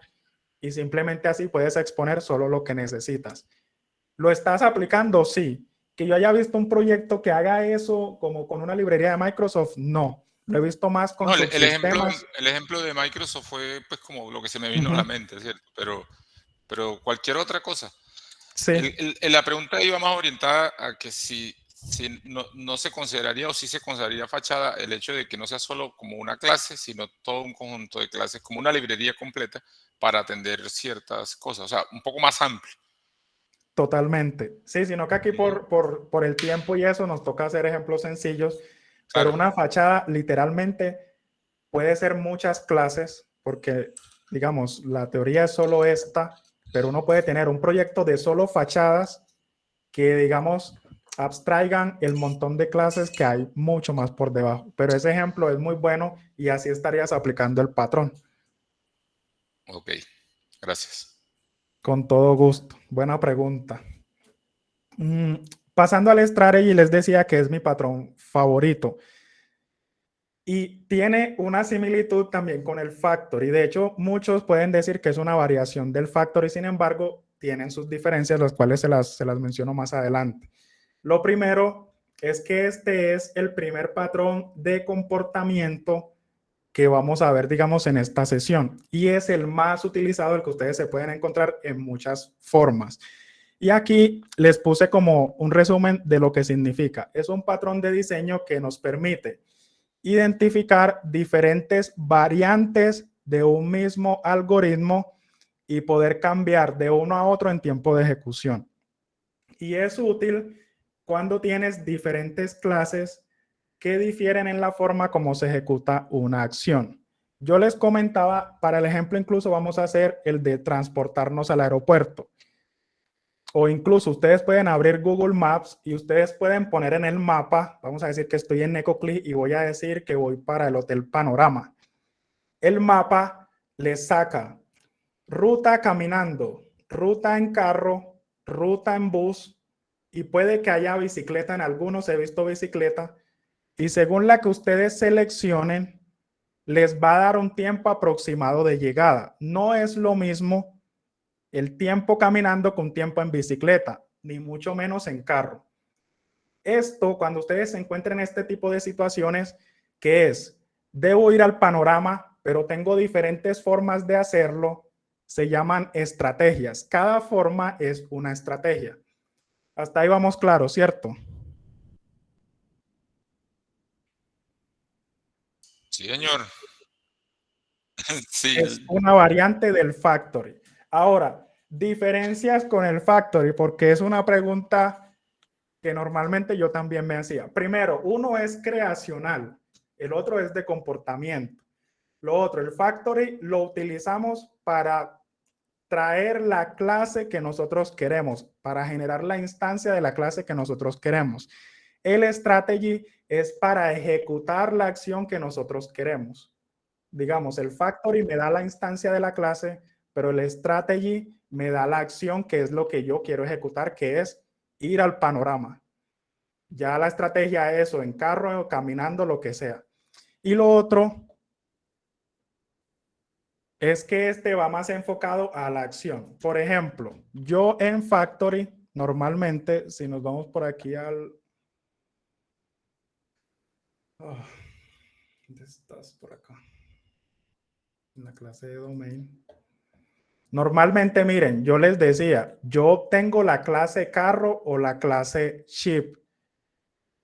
y simplemente así puedes exponer solo lo que necesitas. ¿Lo estás aplicando? Sí. ¿Que yo haya visto un proyecto que haga eso como con una librería de Microsoft? No. Lo he visto más con No, subsistemas. el ejemplo de Microsoft fue pues como lo que se me vino a la mente, ¿cierto? Pero cualquier otra cosa. Sí, La pregunta iba más orientada a que si no se consideraría o si se consideraría fachada el hecho de que no sea solo como una clase, sino todo un conjunto de clases, como una librería completa para atender ciertas cosas, o sea, un poco más amplio. totalmente. Sí, sino que aquí Ujú. por el tiempo y eso nos toca hacer ejemplos sencillos, pero Claro, una fachada literalmente puede ser muchas clases, porque digamos, la teoría es solo esta, pero uno puede tener un proyecto de solo fachadas que, digamos, abstraigan el montón de clases que hay mucho más por debajo. Pero ese ejemplo es muy bueno y así estarías aplicando el patrón. ok, gracias. Con todo gusto. Buena pregunta. Pasando al strategy, les decía que es mi patrón favorito. Y tiene una similitud también con el factory. De hecho, muchos pueden decir que es una variación del factory, sin embargo, tienen sus diferencias, las cuales se las menciono más adelante. Lo primero es que este es el primer patrón de comportamiento que vamos a ver, digamos, en esta sesión. Y es el más utilizado, el que ustedes se pueden encontrar en muchas formas. Y aquí les puse como un resumen de lo que significa. Es un patrón de diseño que nos permite identificar diferentes variantes de un mismo algoritmo y poder cambiar de uno a otro en tiempo de ejecución. Y es útil cuando tienes diferentes clases que difieren en la forma como se ejecuta una acción. Yo les comentaba, para el ejemplo incluso vamos a hacer el de transportarnos al aeropuerto. O incluso ustedes pueden abrir Google Maps y ustedes pueden poner en el mapa, vamos a decir que estoy en Necoclí y voy a decir que voy para el Hotel Panorama. El mapa les saca ruta caminando, ruta en carro, ruta en bus y puede que haya bicicleta en algunos, he visto bicicleta, y según la que ustedes seleccionen, les va a dar un tiempo aproximado de llegada. No es lo mismo el tiempo caminando con tiempo en bicicleta, ni mucho menos en carro. Esto, cuando ustedes se encuentren en este tipo de situaciones, que es, debo ir al panorama, pero tengo diferentes formas de hacerlo, se llaman estrategias. Cada forma es una estrategia. Hasta ahí vamos claro, ¿cierto? Sí, señor. Sí, Es una variante del factory. Ahora, diferencias con el factory, porque es una pregunta que normalmente yo también me hacía. Primero, uno es creacional, el otro es de comportamiento. Lo otro, el factory lo utilizamos para traer la clase que nosotros queremos, para generar la instancia de la clase que nosotros queremos. El strategy es para ejecutar la acción que nosotros queremos. Digamos, el factory me da la instancia de la clase, pero el strategy me da la acción que es lo que yo quiero ejecutar, que es ir al panorama. Ya la estrategia es o en carro o caminando, lo que sea. Y lo otro es que este va más enfocado a la acción. Por ejemplo, yo en Factory, normalmente, si nos vamos por aquí al... Oh, ¿dónde estás? Por acá. En la clase de domain. Normalmente, miren, yo les decía, yo tengo la clase carro o la clase ship.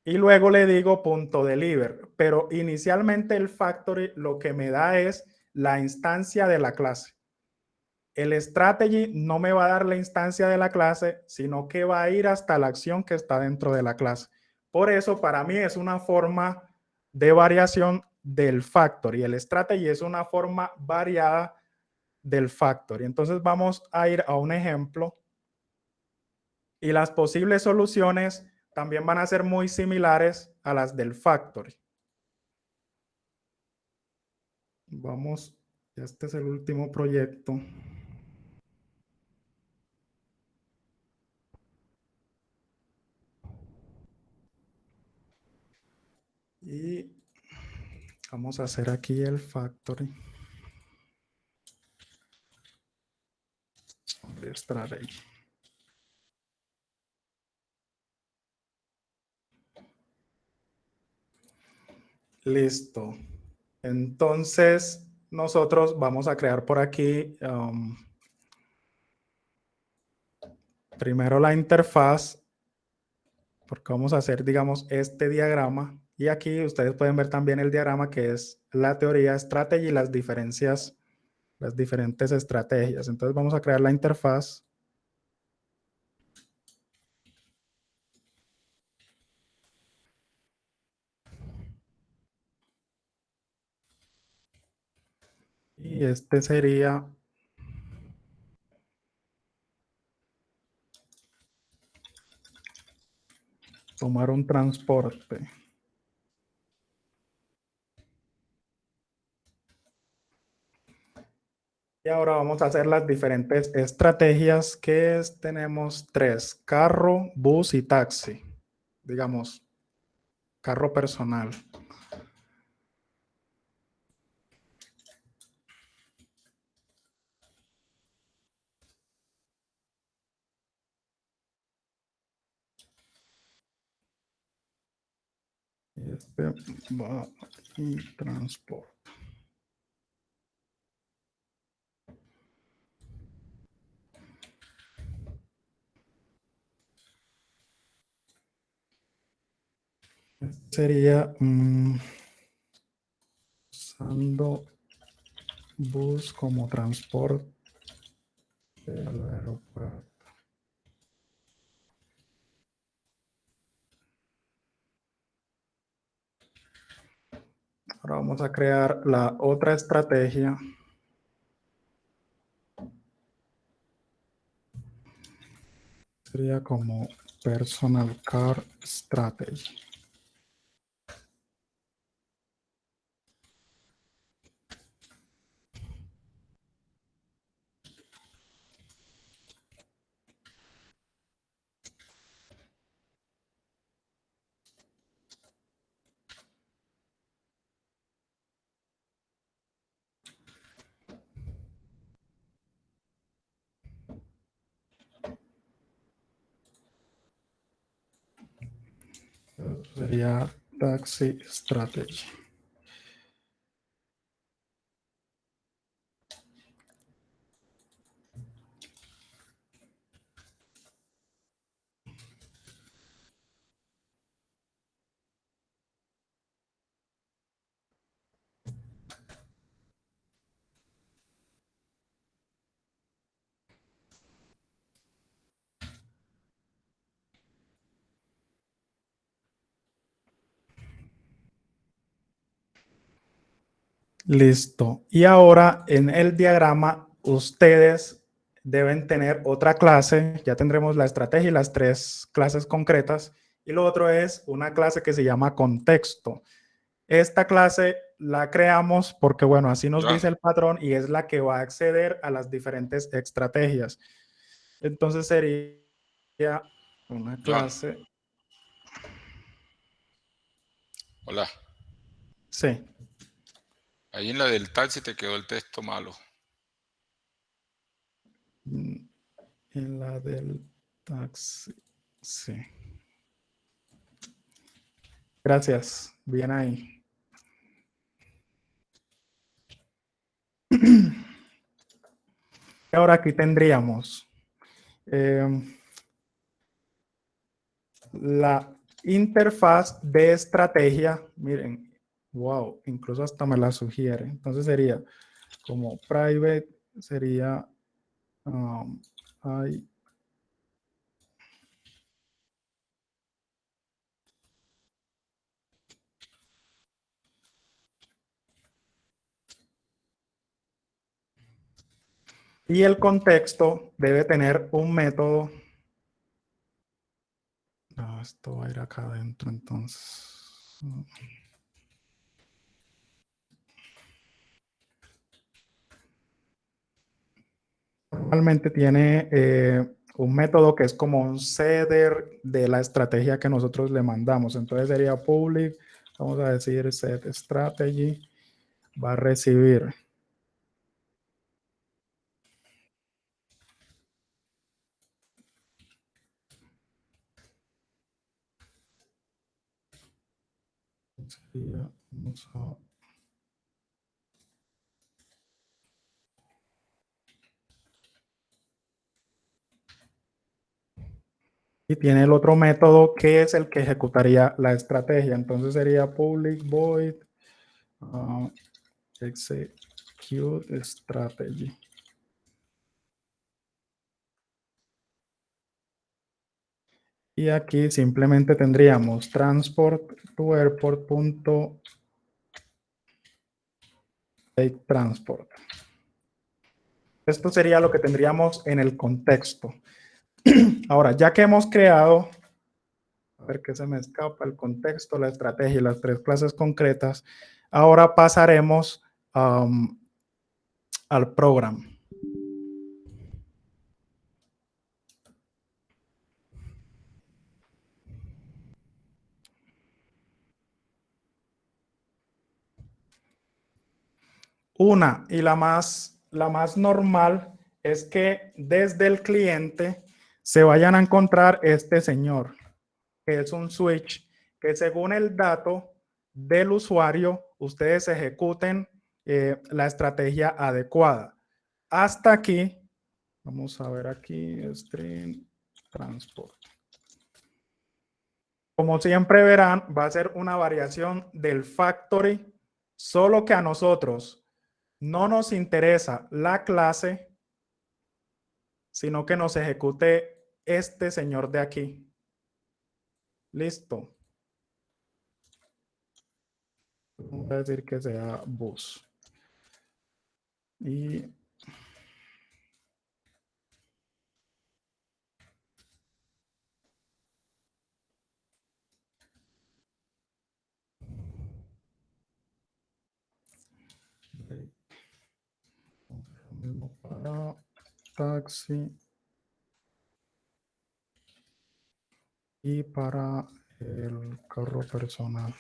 Y luego le digo punto deliver. Pero inicialmente el Factory lo que me da es la instancia de la clase. El strategy no me va a dar la instancia de la clase, sino que va a ir hasta la acción que está dentro de la clase. Por eso, para mí es una forma de variación del factory. El strategy es una forma variada del factory. Entonces vamos a ir a un ejemplo y las posibles soluciones también van a ser muy similares a las del factory. Vamos, este es el último proyecto. Y vamos a hacer aquí el factory. Strategy. Listo. Entonces, nosotros vamos a crear por aquí primero la interfaz, porque vamos a hacer, digamos, este diagrama. Y aquí ustedes pueden ver también el diagrama que es la teoría, estrategia y las diferencias, las diferentes estrategias. Entonces vamos a crear la interfaz. Y este sería tomar un transporte. Y ahora vamos a hacer las diferentes estrategias tenemos tres: carro, bus y taxi. Digamos, carro personal. Este va y transporte. Sería usando bus como transporte al aeropuerto. Ahora vamos a crear la otra estrategia. Sería como personal car strategy. Sería taxi strategy. Listo. Y ahora en el diagrama ustedes deben tener otra clase. Ya tendremos la estrategia y las tres clases concretas. Y lo otro es una clase que se llama contexto. Esta clase la creamos porque, bueno, así nos Joan, dice el patrón y es la que va a acceder a las diferentes estrategias. Entonces sería una Joan, clase. hola. Sí. Ahí en la del taxi te quedó el texto malo. En la del taxi. Sí. Gracias. Bien ahí. Ahora aquí tendríamos la interfaz de estrategia. Miren, wow, incluso hasta me la sugiere. Entonces sería como private, sería I. Y el contexto debe tener un método. No, esto va a ir acá adentro entonces. Normalmente tiene un método que es como un setter de la estrategia que nosotros le mandamos. Entonces sería public, vamos a decir set strategy, va a recibir. Sería Y tiene el otro método que es el que ejecutaría la estrategia. Entonces sería public void execute strategy. Y aquí simplemente tendríamos transport to airport.takeTransport. Esto sería lo que tendríamos en el contexto. Ahora, ya que hemos creado, a ver qué se me escapa, el contexto, la estrategia y las tres clases concretas, ahora pasaremos al programa. Una y la más normal es que desde el cliente se vayan a encontrar este señor, que es un switch, que según el dato del usuario, ustedes ejecuten la estrategia adecuada. Hasta aquí, vamos a ver aquí, string transport. Como siempre verán, va a ser una variación del factory, solo que a nosotros no nos interesa la clase, sino que nos ejecute este señor de aquí. Listo. Vamos a decir que sea bus. Y para taxi y para el carro personal.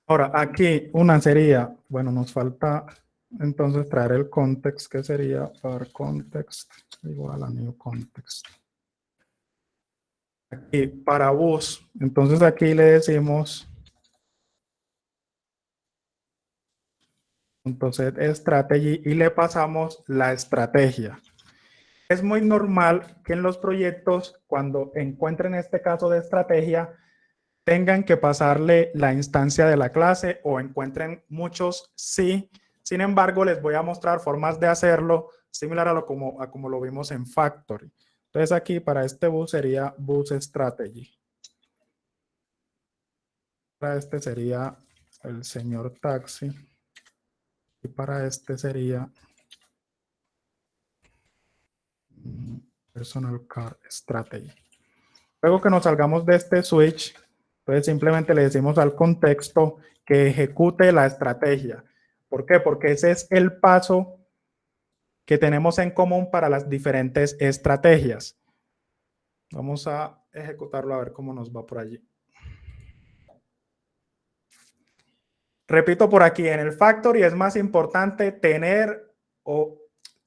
Ahora, aquí una sería, bueno, nos falta entonces traer el context, que sería var context igual a new context. Aquí para bus, entonces aquí le decimos entonces strategy y le pasamos la estrategia. Es muy normal que en los proyectos, cuando encuentren este caso de estrategia, tengan que pasarle la instancia de la clase o encuentren muchos sí. Sin embargo, les voy a mostrar formas de hacerlo similar a como lo vimos en Factory. Entonces aquí para este bus sería bus strategy. Para este sería el señor taxi. Y para este sería personal car strategy. Luego que nos salgamos de este switch, entonces simplemente le decimos al contexto que ejecute la estrategia. ¿Por qué? Porque ese es el paso que tenemos en común para las diferentes estrategias. Vamos a ejecutarlo a ver cómo nos va por allí. Repito por aquí, en el Factory es más importante tener o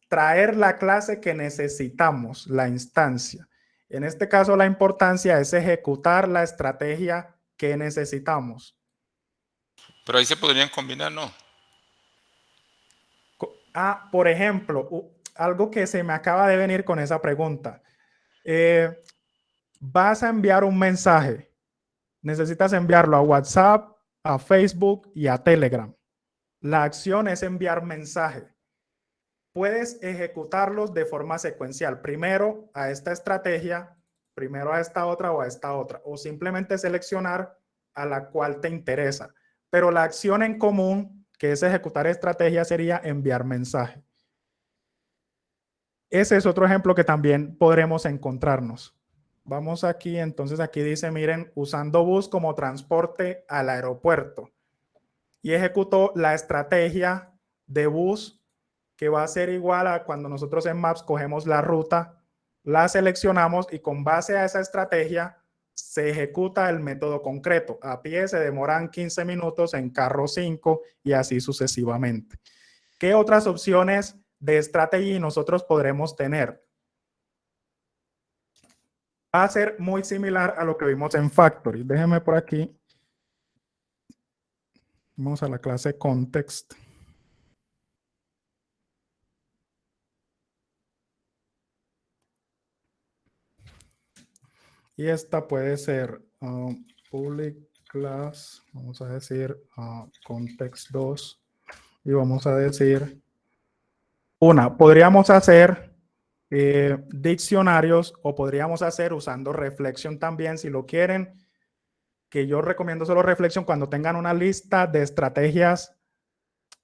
traer la clase que necesitamos, la instancia. En este caso, la importancia es ejecutar la estrategia que necesitamos. Pero ahí se podrían combinar, ¿no? Por ejemplo, algo que se me acaba de venir con esa pregunta. Vas a enviar un mensaje. Necesitas enviarlo a WhatsApp, a Facebook y a Telegram. La acción es enviar mensaje. Puedes ejecutarlos de forma secuencial. Primero a esta estrategia, primero a esta otra o a esta otra. O simplemente seleccionar a la cual te interesa. Pero la acción en común, que es ejecutar estrategia, sería enviar mensaje. Ese es otro ejemplo que también podremos encontrarnos. Vamos aquí, entonces aquí dice, miren, usando bus como transporte al aeropuerto. Y ejecutó la estrategia de bus que va a ser igual a cuando nosotros en Maps cogemos la ruta, la seleccionamos y con base a esa estrategia se ejecuta el método concreto. A pie se demoran 15 minutos, en carro 5 y así sucesivamente. ¿Qué otras opciones de strategy nosotros podremos tener? Va a ser muy similar a lo que vimos en Factory. Déjenme por aquí. Vamos a la clase Context. Y esta puede ser public class, vamos a decir context 2. Y vamos a decir, podríamos hacer diccionarios o podríamos hacer usando Reflection también, si lo quieren, que yo recomiendo solo Reflection cuando tengan una lista de estrategias,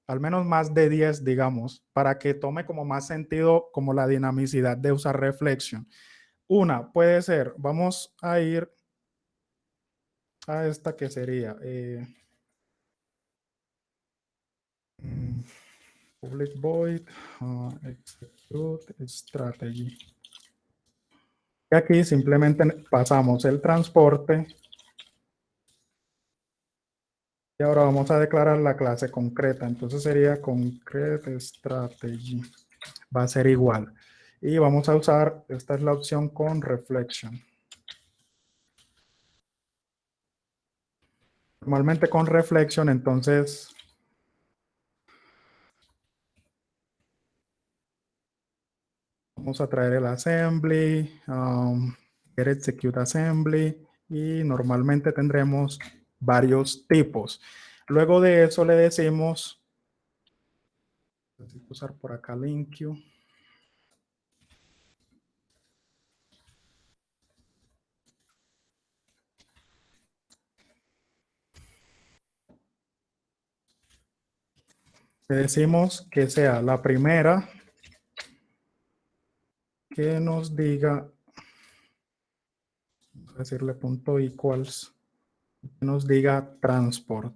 al menos más de 10, digamos, para que tome como más sentido como la dinamicidad de usar Reflection. Una puede ser, vamos a ir a esta que sería public void execute strategy. Y aquí simplemente pasamos el transporte. Y ahora vamos a declarar la clase concreta. Entonces sería concrete strategy. Va a ser igual. Y vamos a usar, esta es la opción con reflection. Normalmente con reflection, entonces vamos a traer el assembly, get execute assembly, y normalmente tendremos varios tipos. Luego de eso le decimos, necesito usar por acá LinkQ. Le decimos que sea la primera que nos diga, vamos a decirle punto equals, que nos diga transport.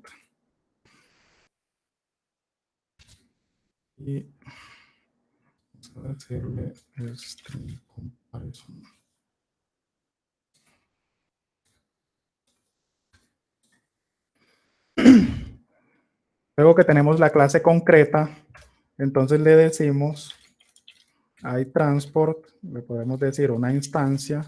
Y vamos a decirle string comparison. Luego que tenemos la clase concreta, entonces le decimos hay transport, le podemos decir una instancia.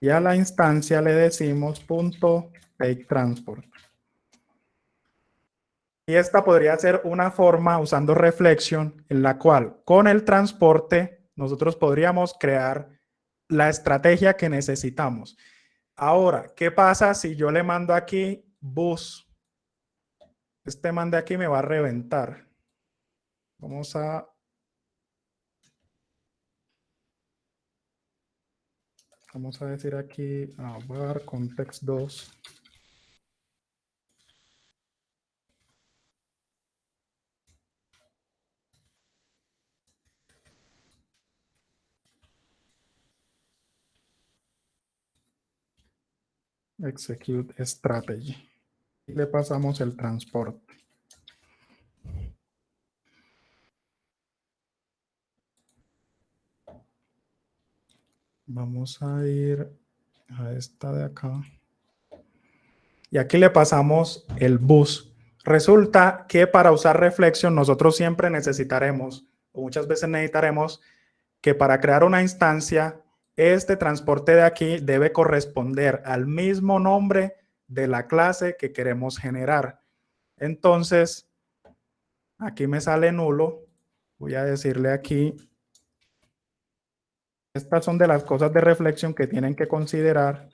Y a la instancia le decimos punto take transport. Y esta podría ser una forma usando reflection en la cual con el transporte nosotros podríamos crear la estrategia que necesitamos. Ahora, ¿qué pasa si yo le mando aquí bus? Este man de aquí me va a reventar. Vamos a decir aquí var context 2. Execute strategy. Y le pasamos el transporte. Vamos a ir a esta de acá. Y aquí le pasamos el bus. Resulta que para usar Reflection nosotros siempre necesitaremos, o muchas veces necesitaremos, que para crear una instancia, este transporte de aquí debe corresponder al mismo nombre de la clase que queremos generar. Entonces, aquí me sale nulo. Voy a decirle aquí. Estas son de las cosas de Reflection que tienen que considerar.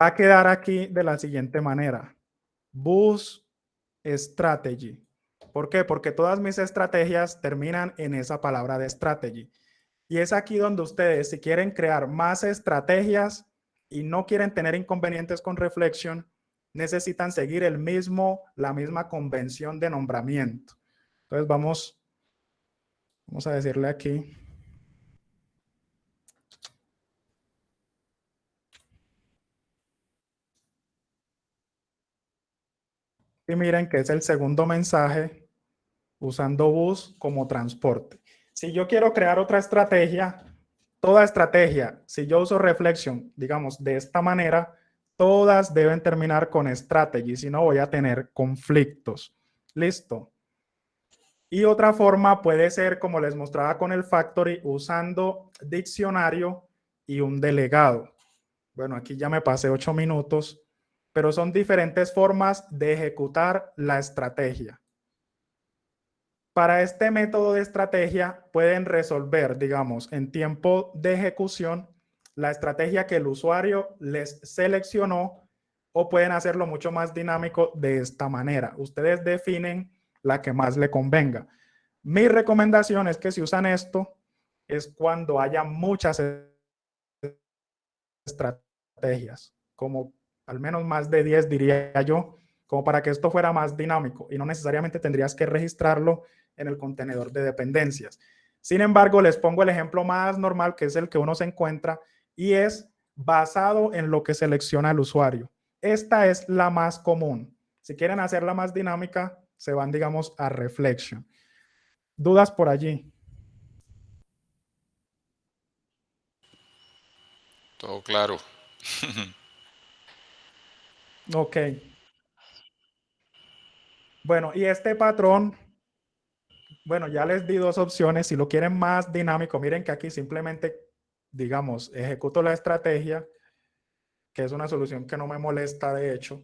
Va a quedar aquí de la siguiente manera. Bus strategy. ¿Por qué? Porque todas mis estrategias terminan en esa palabra de strategy. Y es aquí donde ustedes, si quieren crear más estrategias y no quieren tener inconvenientes con Reflection, necesitan seguir la misma convención de nombramiento. Entonces vamos a decirle aquí. Y miren que es el segundo mensaje usando bus como transporte. Si yo quiero crear otra estrategia, toda estrategia, si yo uso reflection, digamos, de esta manera, todas deben terminar con strategy, si no voy a tener conflictos. Listo. Y otra forma puede ser, como les mostraba con el factory, usando diccionario y un delegado. Bueno, aquí ya me pasé 8 minutos, pero son diferentes formas de ejecutar la estrategia. Para este método de estrategia pueden resolver, digamos, en tiempo de ejecución, la estrategia que el usuario les seleccionó, o pueden hacerlo mucho más dinámico de esta manera. Ustedes definen la que más le convenga. Mi recomendación es que si usan esto, es cuando haya muchas estrategias, como al menos más de 10 diría yo, como para que esto fuera más dinámico y no necesariamente tendrías que registrarlo en el contenedor de dependencias. Sin embargo, les pongo el ejemplo más normal, que es el que uno se encuentra, y es basado en lo que selecciona el usuario. Esta es la más común. Si quieren hacerla más dinámica, se van, digamos, a Reflection. ¿Dudas por allí? Todo claro. Ok. Bueno, y este patrón, bueno, ya les di dos opciones. Si lo quieren más dinámico, miren que aquí simplemente, digamos, ejecuto la estrategia, que es una solución que no me molesta de hecho,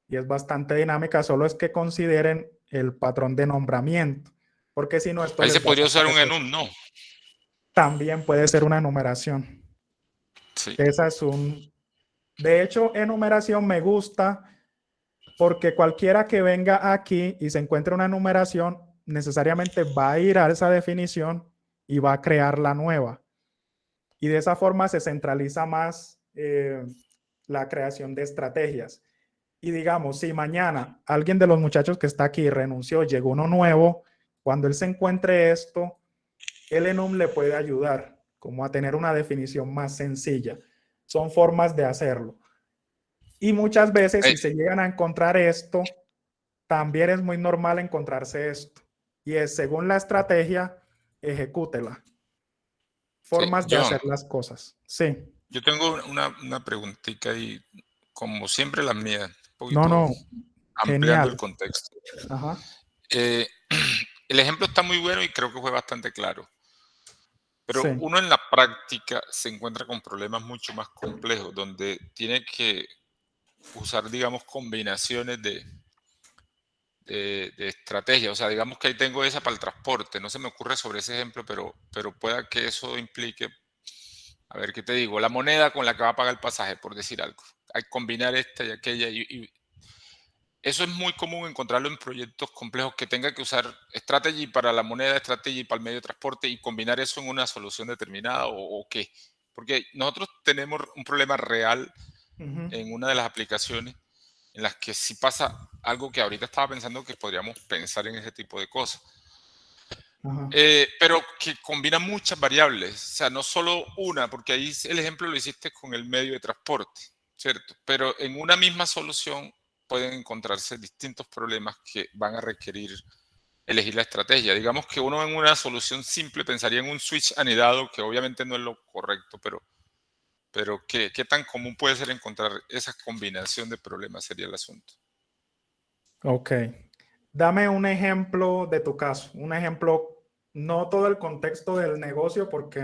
y es bastante dinámica, solo es que consideren el patrón de nombramiento, porque si no, esto Ahí les se va a podría usar sacar un error. enum, ¿no? También puede ser una enumeración. Sí. Esa es de hecho, enumeración me gusta porque cualquiera que venga aquí y se encuentre una enumeración, necesariamente va a ir a esa definición y va a crear la nueva. Y de esa forma se centraliza más la creación de estrategias. Y digamos, si mañana alguien de los muchachos que está aquí renunció, llegó uno nuevo, cuando él se encuentre esto, el enum le puede ayudar como a tener una definición más sencilla. Son formas de hacerlo. Y muchas veces, si se llegan a encontrar esto, también es muy normal encontrarse esto. Y es, según la estrategia, ejecútela. Sí, Formas de John, hacer las cosas. Sí. yo tengo una preguntita ahí, como siempre las mías, un No, poquito no. ampliando el Genial. contexto. Ajá. Eh, el ejemplo está muy bueno y creo que fue bastante claro, pero Sí. uno en la práctica se encuentra con problemas mucho más complejos, donde tiene que usar, digamos, combinaciones de estrategia. O sea, digamos que ahí tengo esa para el transporte. No se me ocurre sobre ese ejemplo, pero pueda que eso implique, a ver, ¿qué te digo? La moneda con la que va a pagar el pasaje, por decir algo. Hay que combinar esta y aquella. Y eso es muy común encontrarlo en proyectos complejos que tenga que usar strategy para la moneda, strategy para el medio de transporte y combinar eso en una solución determinada o qué. Porque nosotros tenemos un problema real Ujú. en una de las aplicaciones en las que sí pasa algo que ahorita estaba pensando que podríamos pensar en ese tipo de cosas. Ajá. Pero que combina muchas variables, o sea, no solo una, porque ahí el ejemplo lo hiciste con el medio de transporte, ¿cierto? Pero en una misma solución pueden encontrarse distintos problemas que van a requerir elegir la estrategia. Digamos que uno en una solución simple pensaría en un switch anidado, que obviamente no es lo correcto, pero ¿qué tan común puede ser encontrar esa combinación de problemas? Sería el asunto. Ok. Dame un ejemplo de tu caso. Un ejemplo, no todo el contexto del negocio porque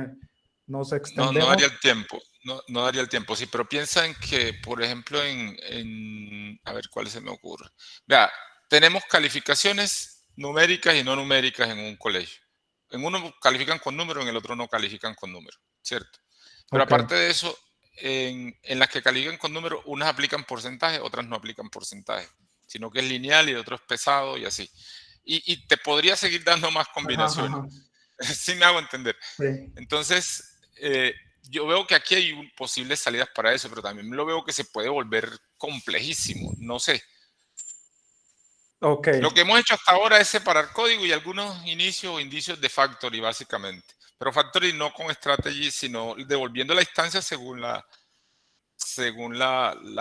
nos No daría extendemos. el tiempo, no daría el tiempo, sí, pero piensa en que, por ejemplo, a ver cuál se me ocurre. Vea, tenemos calificaciones numéricas y no numéricas en un colegio. En uno califican con número, en el otro no califican con número, ¿cierto? Pero Ok. aparte de eso, en las que califican con número, unas aplican porcentaje, otras no aplican porcentaje, sino que es lineal y otro es pesado y así. Y te podría seguir dando más Ajá, combinaciones. ajá. Sí me hago entender. Sí. Entonces, yo veo que aquí hay posibles salidas para eso, pero también lo veo que se puede volver complejísimo. No sé. Ok. Lo que hemos hecho hasta ahora es separar código y algunos inicios o indicios de Factory, básicamente. Pero Factory no con strategy, sino devolviendo la instancia según la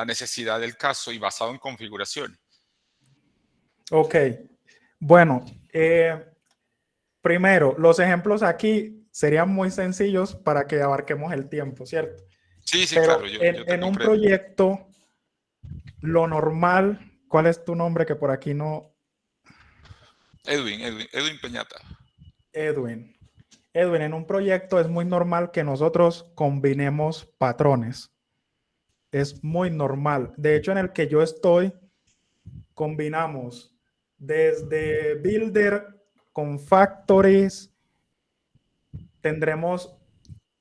necesidad del caso y basado en configuración. Ok, bueno, primero, los ejemplos aquí serían muy sencillos para que abarquemos el tiempo, ¿cierto? Sí, sí, Pero claro, yo te en un comprendo. proyecto, lo normal, ¿cuál es tu nombre? Que por aquí no, Edwin Peñata. Edwin. Edwin, en un proyecto es muy normal que nosotros combinemos patrones. Es muy normal. De hecho, en el que yo estoy, combinamos desde Builder con Factories. Tendremos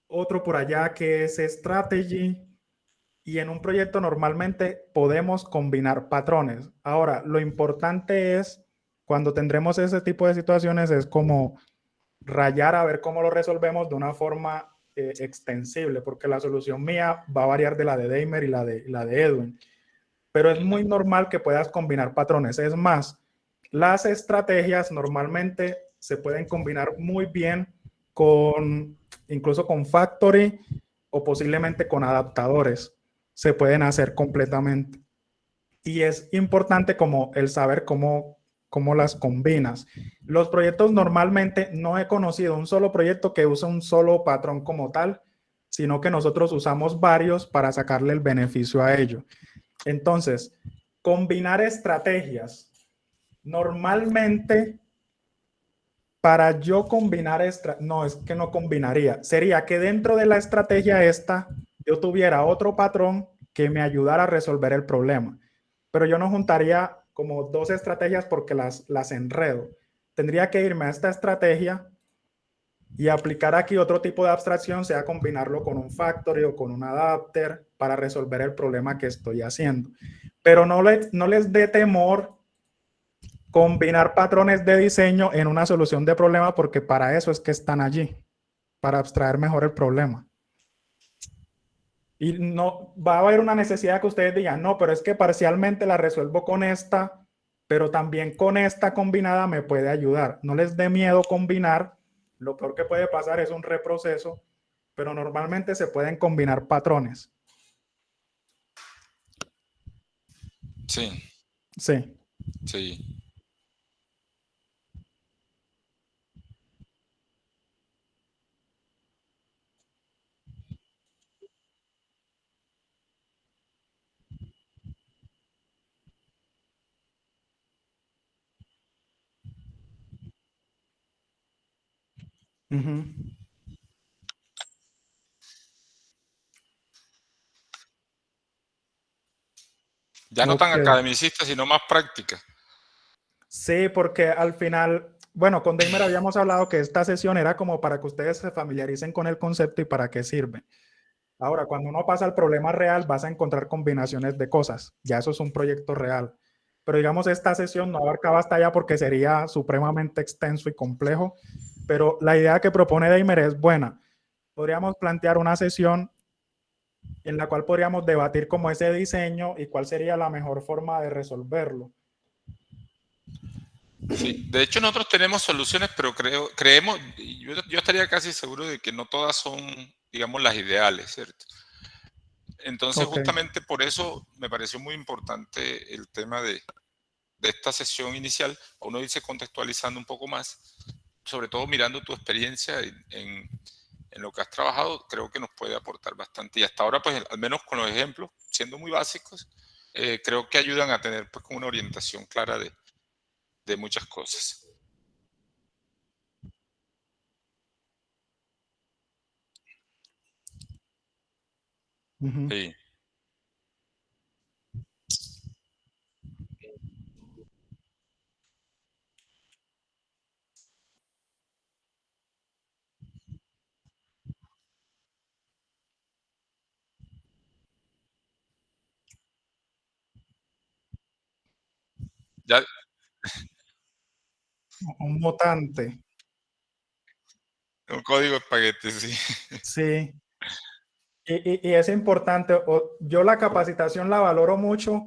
otro por allá que es Strategy. Y en un proyecto normalmente podemos combinar patrones. Ahora, lo importante es, cuando tendremos ese tipo de situaciones, es como rayar a ver cómo lo resolvemos de una forma extensible, porque la solución mía va a variar de la de Deimer y la de Edwin. Pero es muy normal que puedas combinar patrones. Es más, las estrategias normalmente se pueden combinar muy bien con, incluso con Factory o posiblemente con adaptadores. Se pueden hacer completamente. Y es importante como el saber cómo las combinas. Los proyectos normalmente no he conocido un solo proyecto que use un solo patrón como tal, sino que nosotros usamos varios para sacarle el beneficio a ello. Entonces, combinar estrategias. Normalmente, para yo combinar, no, es que no combinaría. Sería que dentro de la estrategia esta, yo tuviera otro patrón que me ayudara a resolver el problema. Pero yo no juntaría como dos estrategias porque las enredo. Tendría que irme a esta estrategia y aplicar aquí otro tipo de abstracción, sea combinarlo con un factory o con un adapter para resolver el problema que estoy haciendo. Pero no les dé temor combinar patrones de diseño en una solución de problema porque para eso es que están allí, para abstraer mejor el problema. Y no va a haber una necesidad que ustedes digan, no, pero es que parcialmente la resuelvo con esta, pero también con esta combinada me puede ayudar. No les dé miedo combinar. Lo peor que puede pasar es un reproceso, pero normalmente se pueden combinar patrones. Sí, Sí. sí. Uh-huh. Ya no tan Ok. academicista, sino más práctica. Sí, porque al final, bueno, con Deimer habíamos hablado que esta sesión era como para que ustedes se familiaricen con el concepto y para qué sirve. Ahora, cuando uno pasa al problema real, vas a encontrar combinaciones de cosas. Ya eso es un proyecto real. Pero digamos, esta sesión no abarcaba hasta allá porque sería supremamente extenso y complejo. Pero la idea que propone Deimer es buena. Podríamos plantear una sesión en la cual podríamos debatir como ese diseño y cuál sería la mejor forma de resolverlo. Sí, de hecho nosotros tenemos soluciones, pero creemos, yo estaría casi seguro de que no todas son, digamos, las ideales, ¿cierto? Entonces, Ok. justamente por eso me pareció muy importante el tema de esta sesión inicial, uno irse contextualizando un poco más, sobre todo mirando tu experiencia en lo que has trabajado, creo que nos puede aportar bastante. Y hasta ahora, pues, al menos con los ejemplos, siendo muy básicos, creo que ayudan a tener pues una orientación clara de muchas cosas. Uh-huh. Sí. Ya, Un mutante. un código espagueti, sí. Sí. Y es importante, yo la capacitación la valoro mucho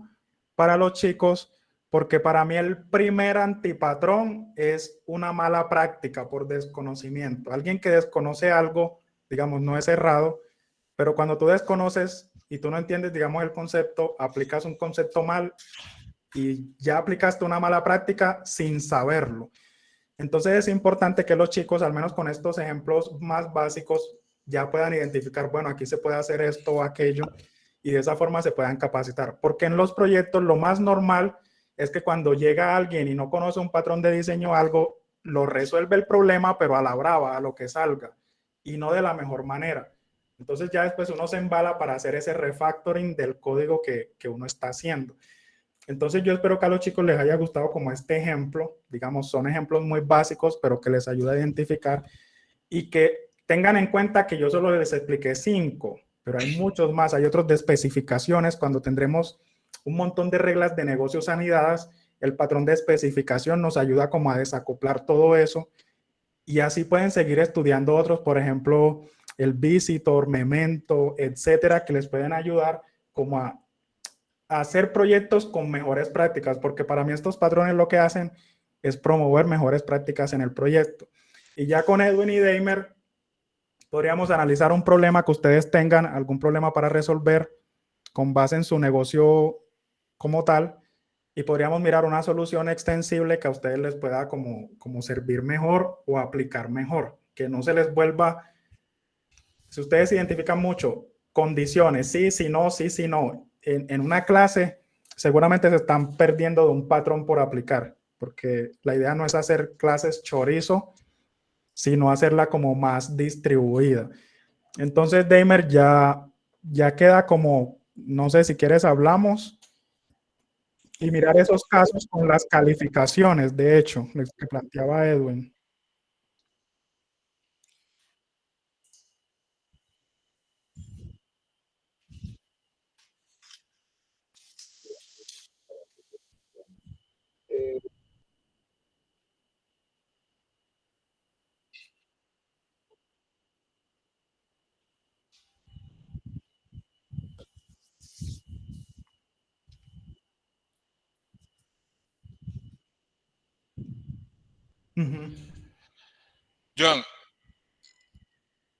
para los chicos porque para mí el primer antipatrón es una mala práctica por desconocimiento. Alguien que desconoce algo, digamos, no es errado, pero cuando tú desconoces y tú no entiendes, digamos, el concepto, aplicas un concepto mal y ya aplicaste una mala práctica sin saberlo. Entonces es importante que los chicos, al menos con estos ejemplos más básicos, ya puedan identificar, bueno, aquí se puede hacer esto o aquello, y de esa forma se puedan capacitar. Porque en los proyectos lo más normal es que cuando llega alguien y no conoce un patrón de diseño o algo, lo resuelve el problema, pero a la brava, a lo que salga, y no de la mejor manera. Entonces ya después uno se embala para hacer ese refactoring del código que uno está haciendo. Entonces yo espero que a los chicos les haya gustado como este ejemplo, digamos, son ejemplos muy básicos, pero que les ayuda a identificar y que tengan en cuenta que yo solo les expliqué 5, pero hay muchos más, hay otros de especificaciones, cuando tendremos un montón de reglas de negocios anidadas, el patrón de especificación nos ayuda como a desacoplar todo eso y así pueden seguir estudiando otros, por ejemplo, el Visitor, Memento, etcétera, que les pueden ayudar como a hacer proyectos con mejores prácticas, porque para mí estos patrones lo que hacen es promover mejores prácticas en el proyecto. Y ya con Edwin y Deimer podríamos analizar un problema que ustedes tengan, algún problema para resolver con base en su negocio como tal, y podríamos mirar una solución extensible que a ustedes les pueda como servir mejor o aplicar mejor, que no se les vuelva, si ustedes identifican mucho condiciones, sí, sí, no, sí, sí, no, en una clase seguramente se están perdiendo de un patrón por aplicar, porque la idea no es hacer clases chorizo, sino hacerla como más distribuida. Entonces, Deimer, ya queda como, no sé si quieres hablamos y mirar esos casos con las calificaciones, de hecho, lo que planteaba Edwin. Ujú. John,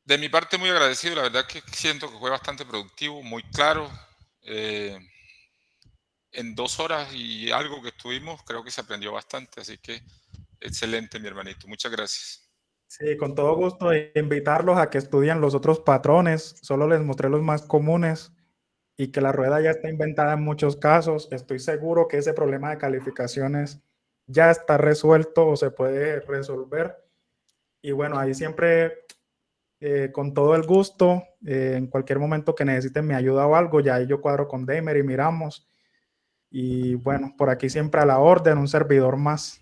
de mi parte muy agradecido, la verdad que siento que fue bastante productivo, muy claro. En 2 horas y algo que estuvimos, creo que se aprendió bastante, así que excelente, mi hermanito. Muchas gracias. Sí, con todo gusto invitarlos a que estudien los otros patrones. Solo les mostré los más comunes y que la rueda ya está inventada en muchos casos. Estoy seguro que ese problema de calificaciones ya está resuelto o se puede resolver. Y bueno, ahí siempre con todo el gusto, en cualquier momento que necesiten mi ayuda o algo, ya ahí yo cuadro con Deimer y miramos. Y bueno, por aquí siempre a la orden, un servidor más.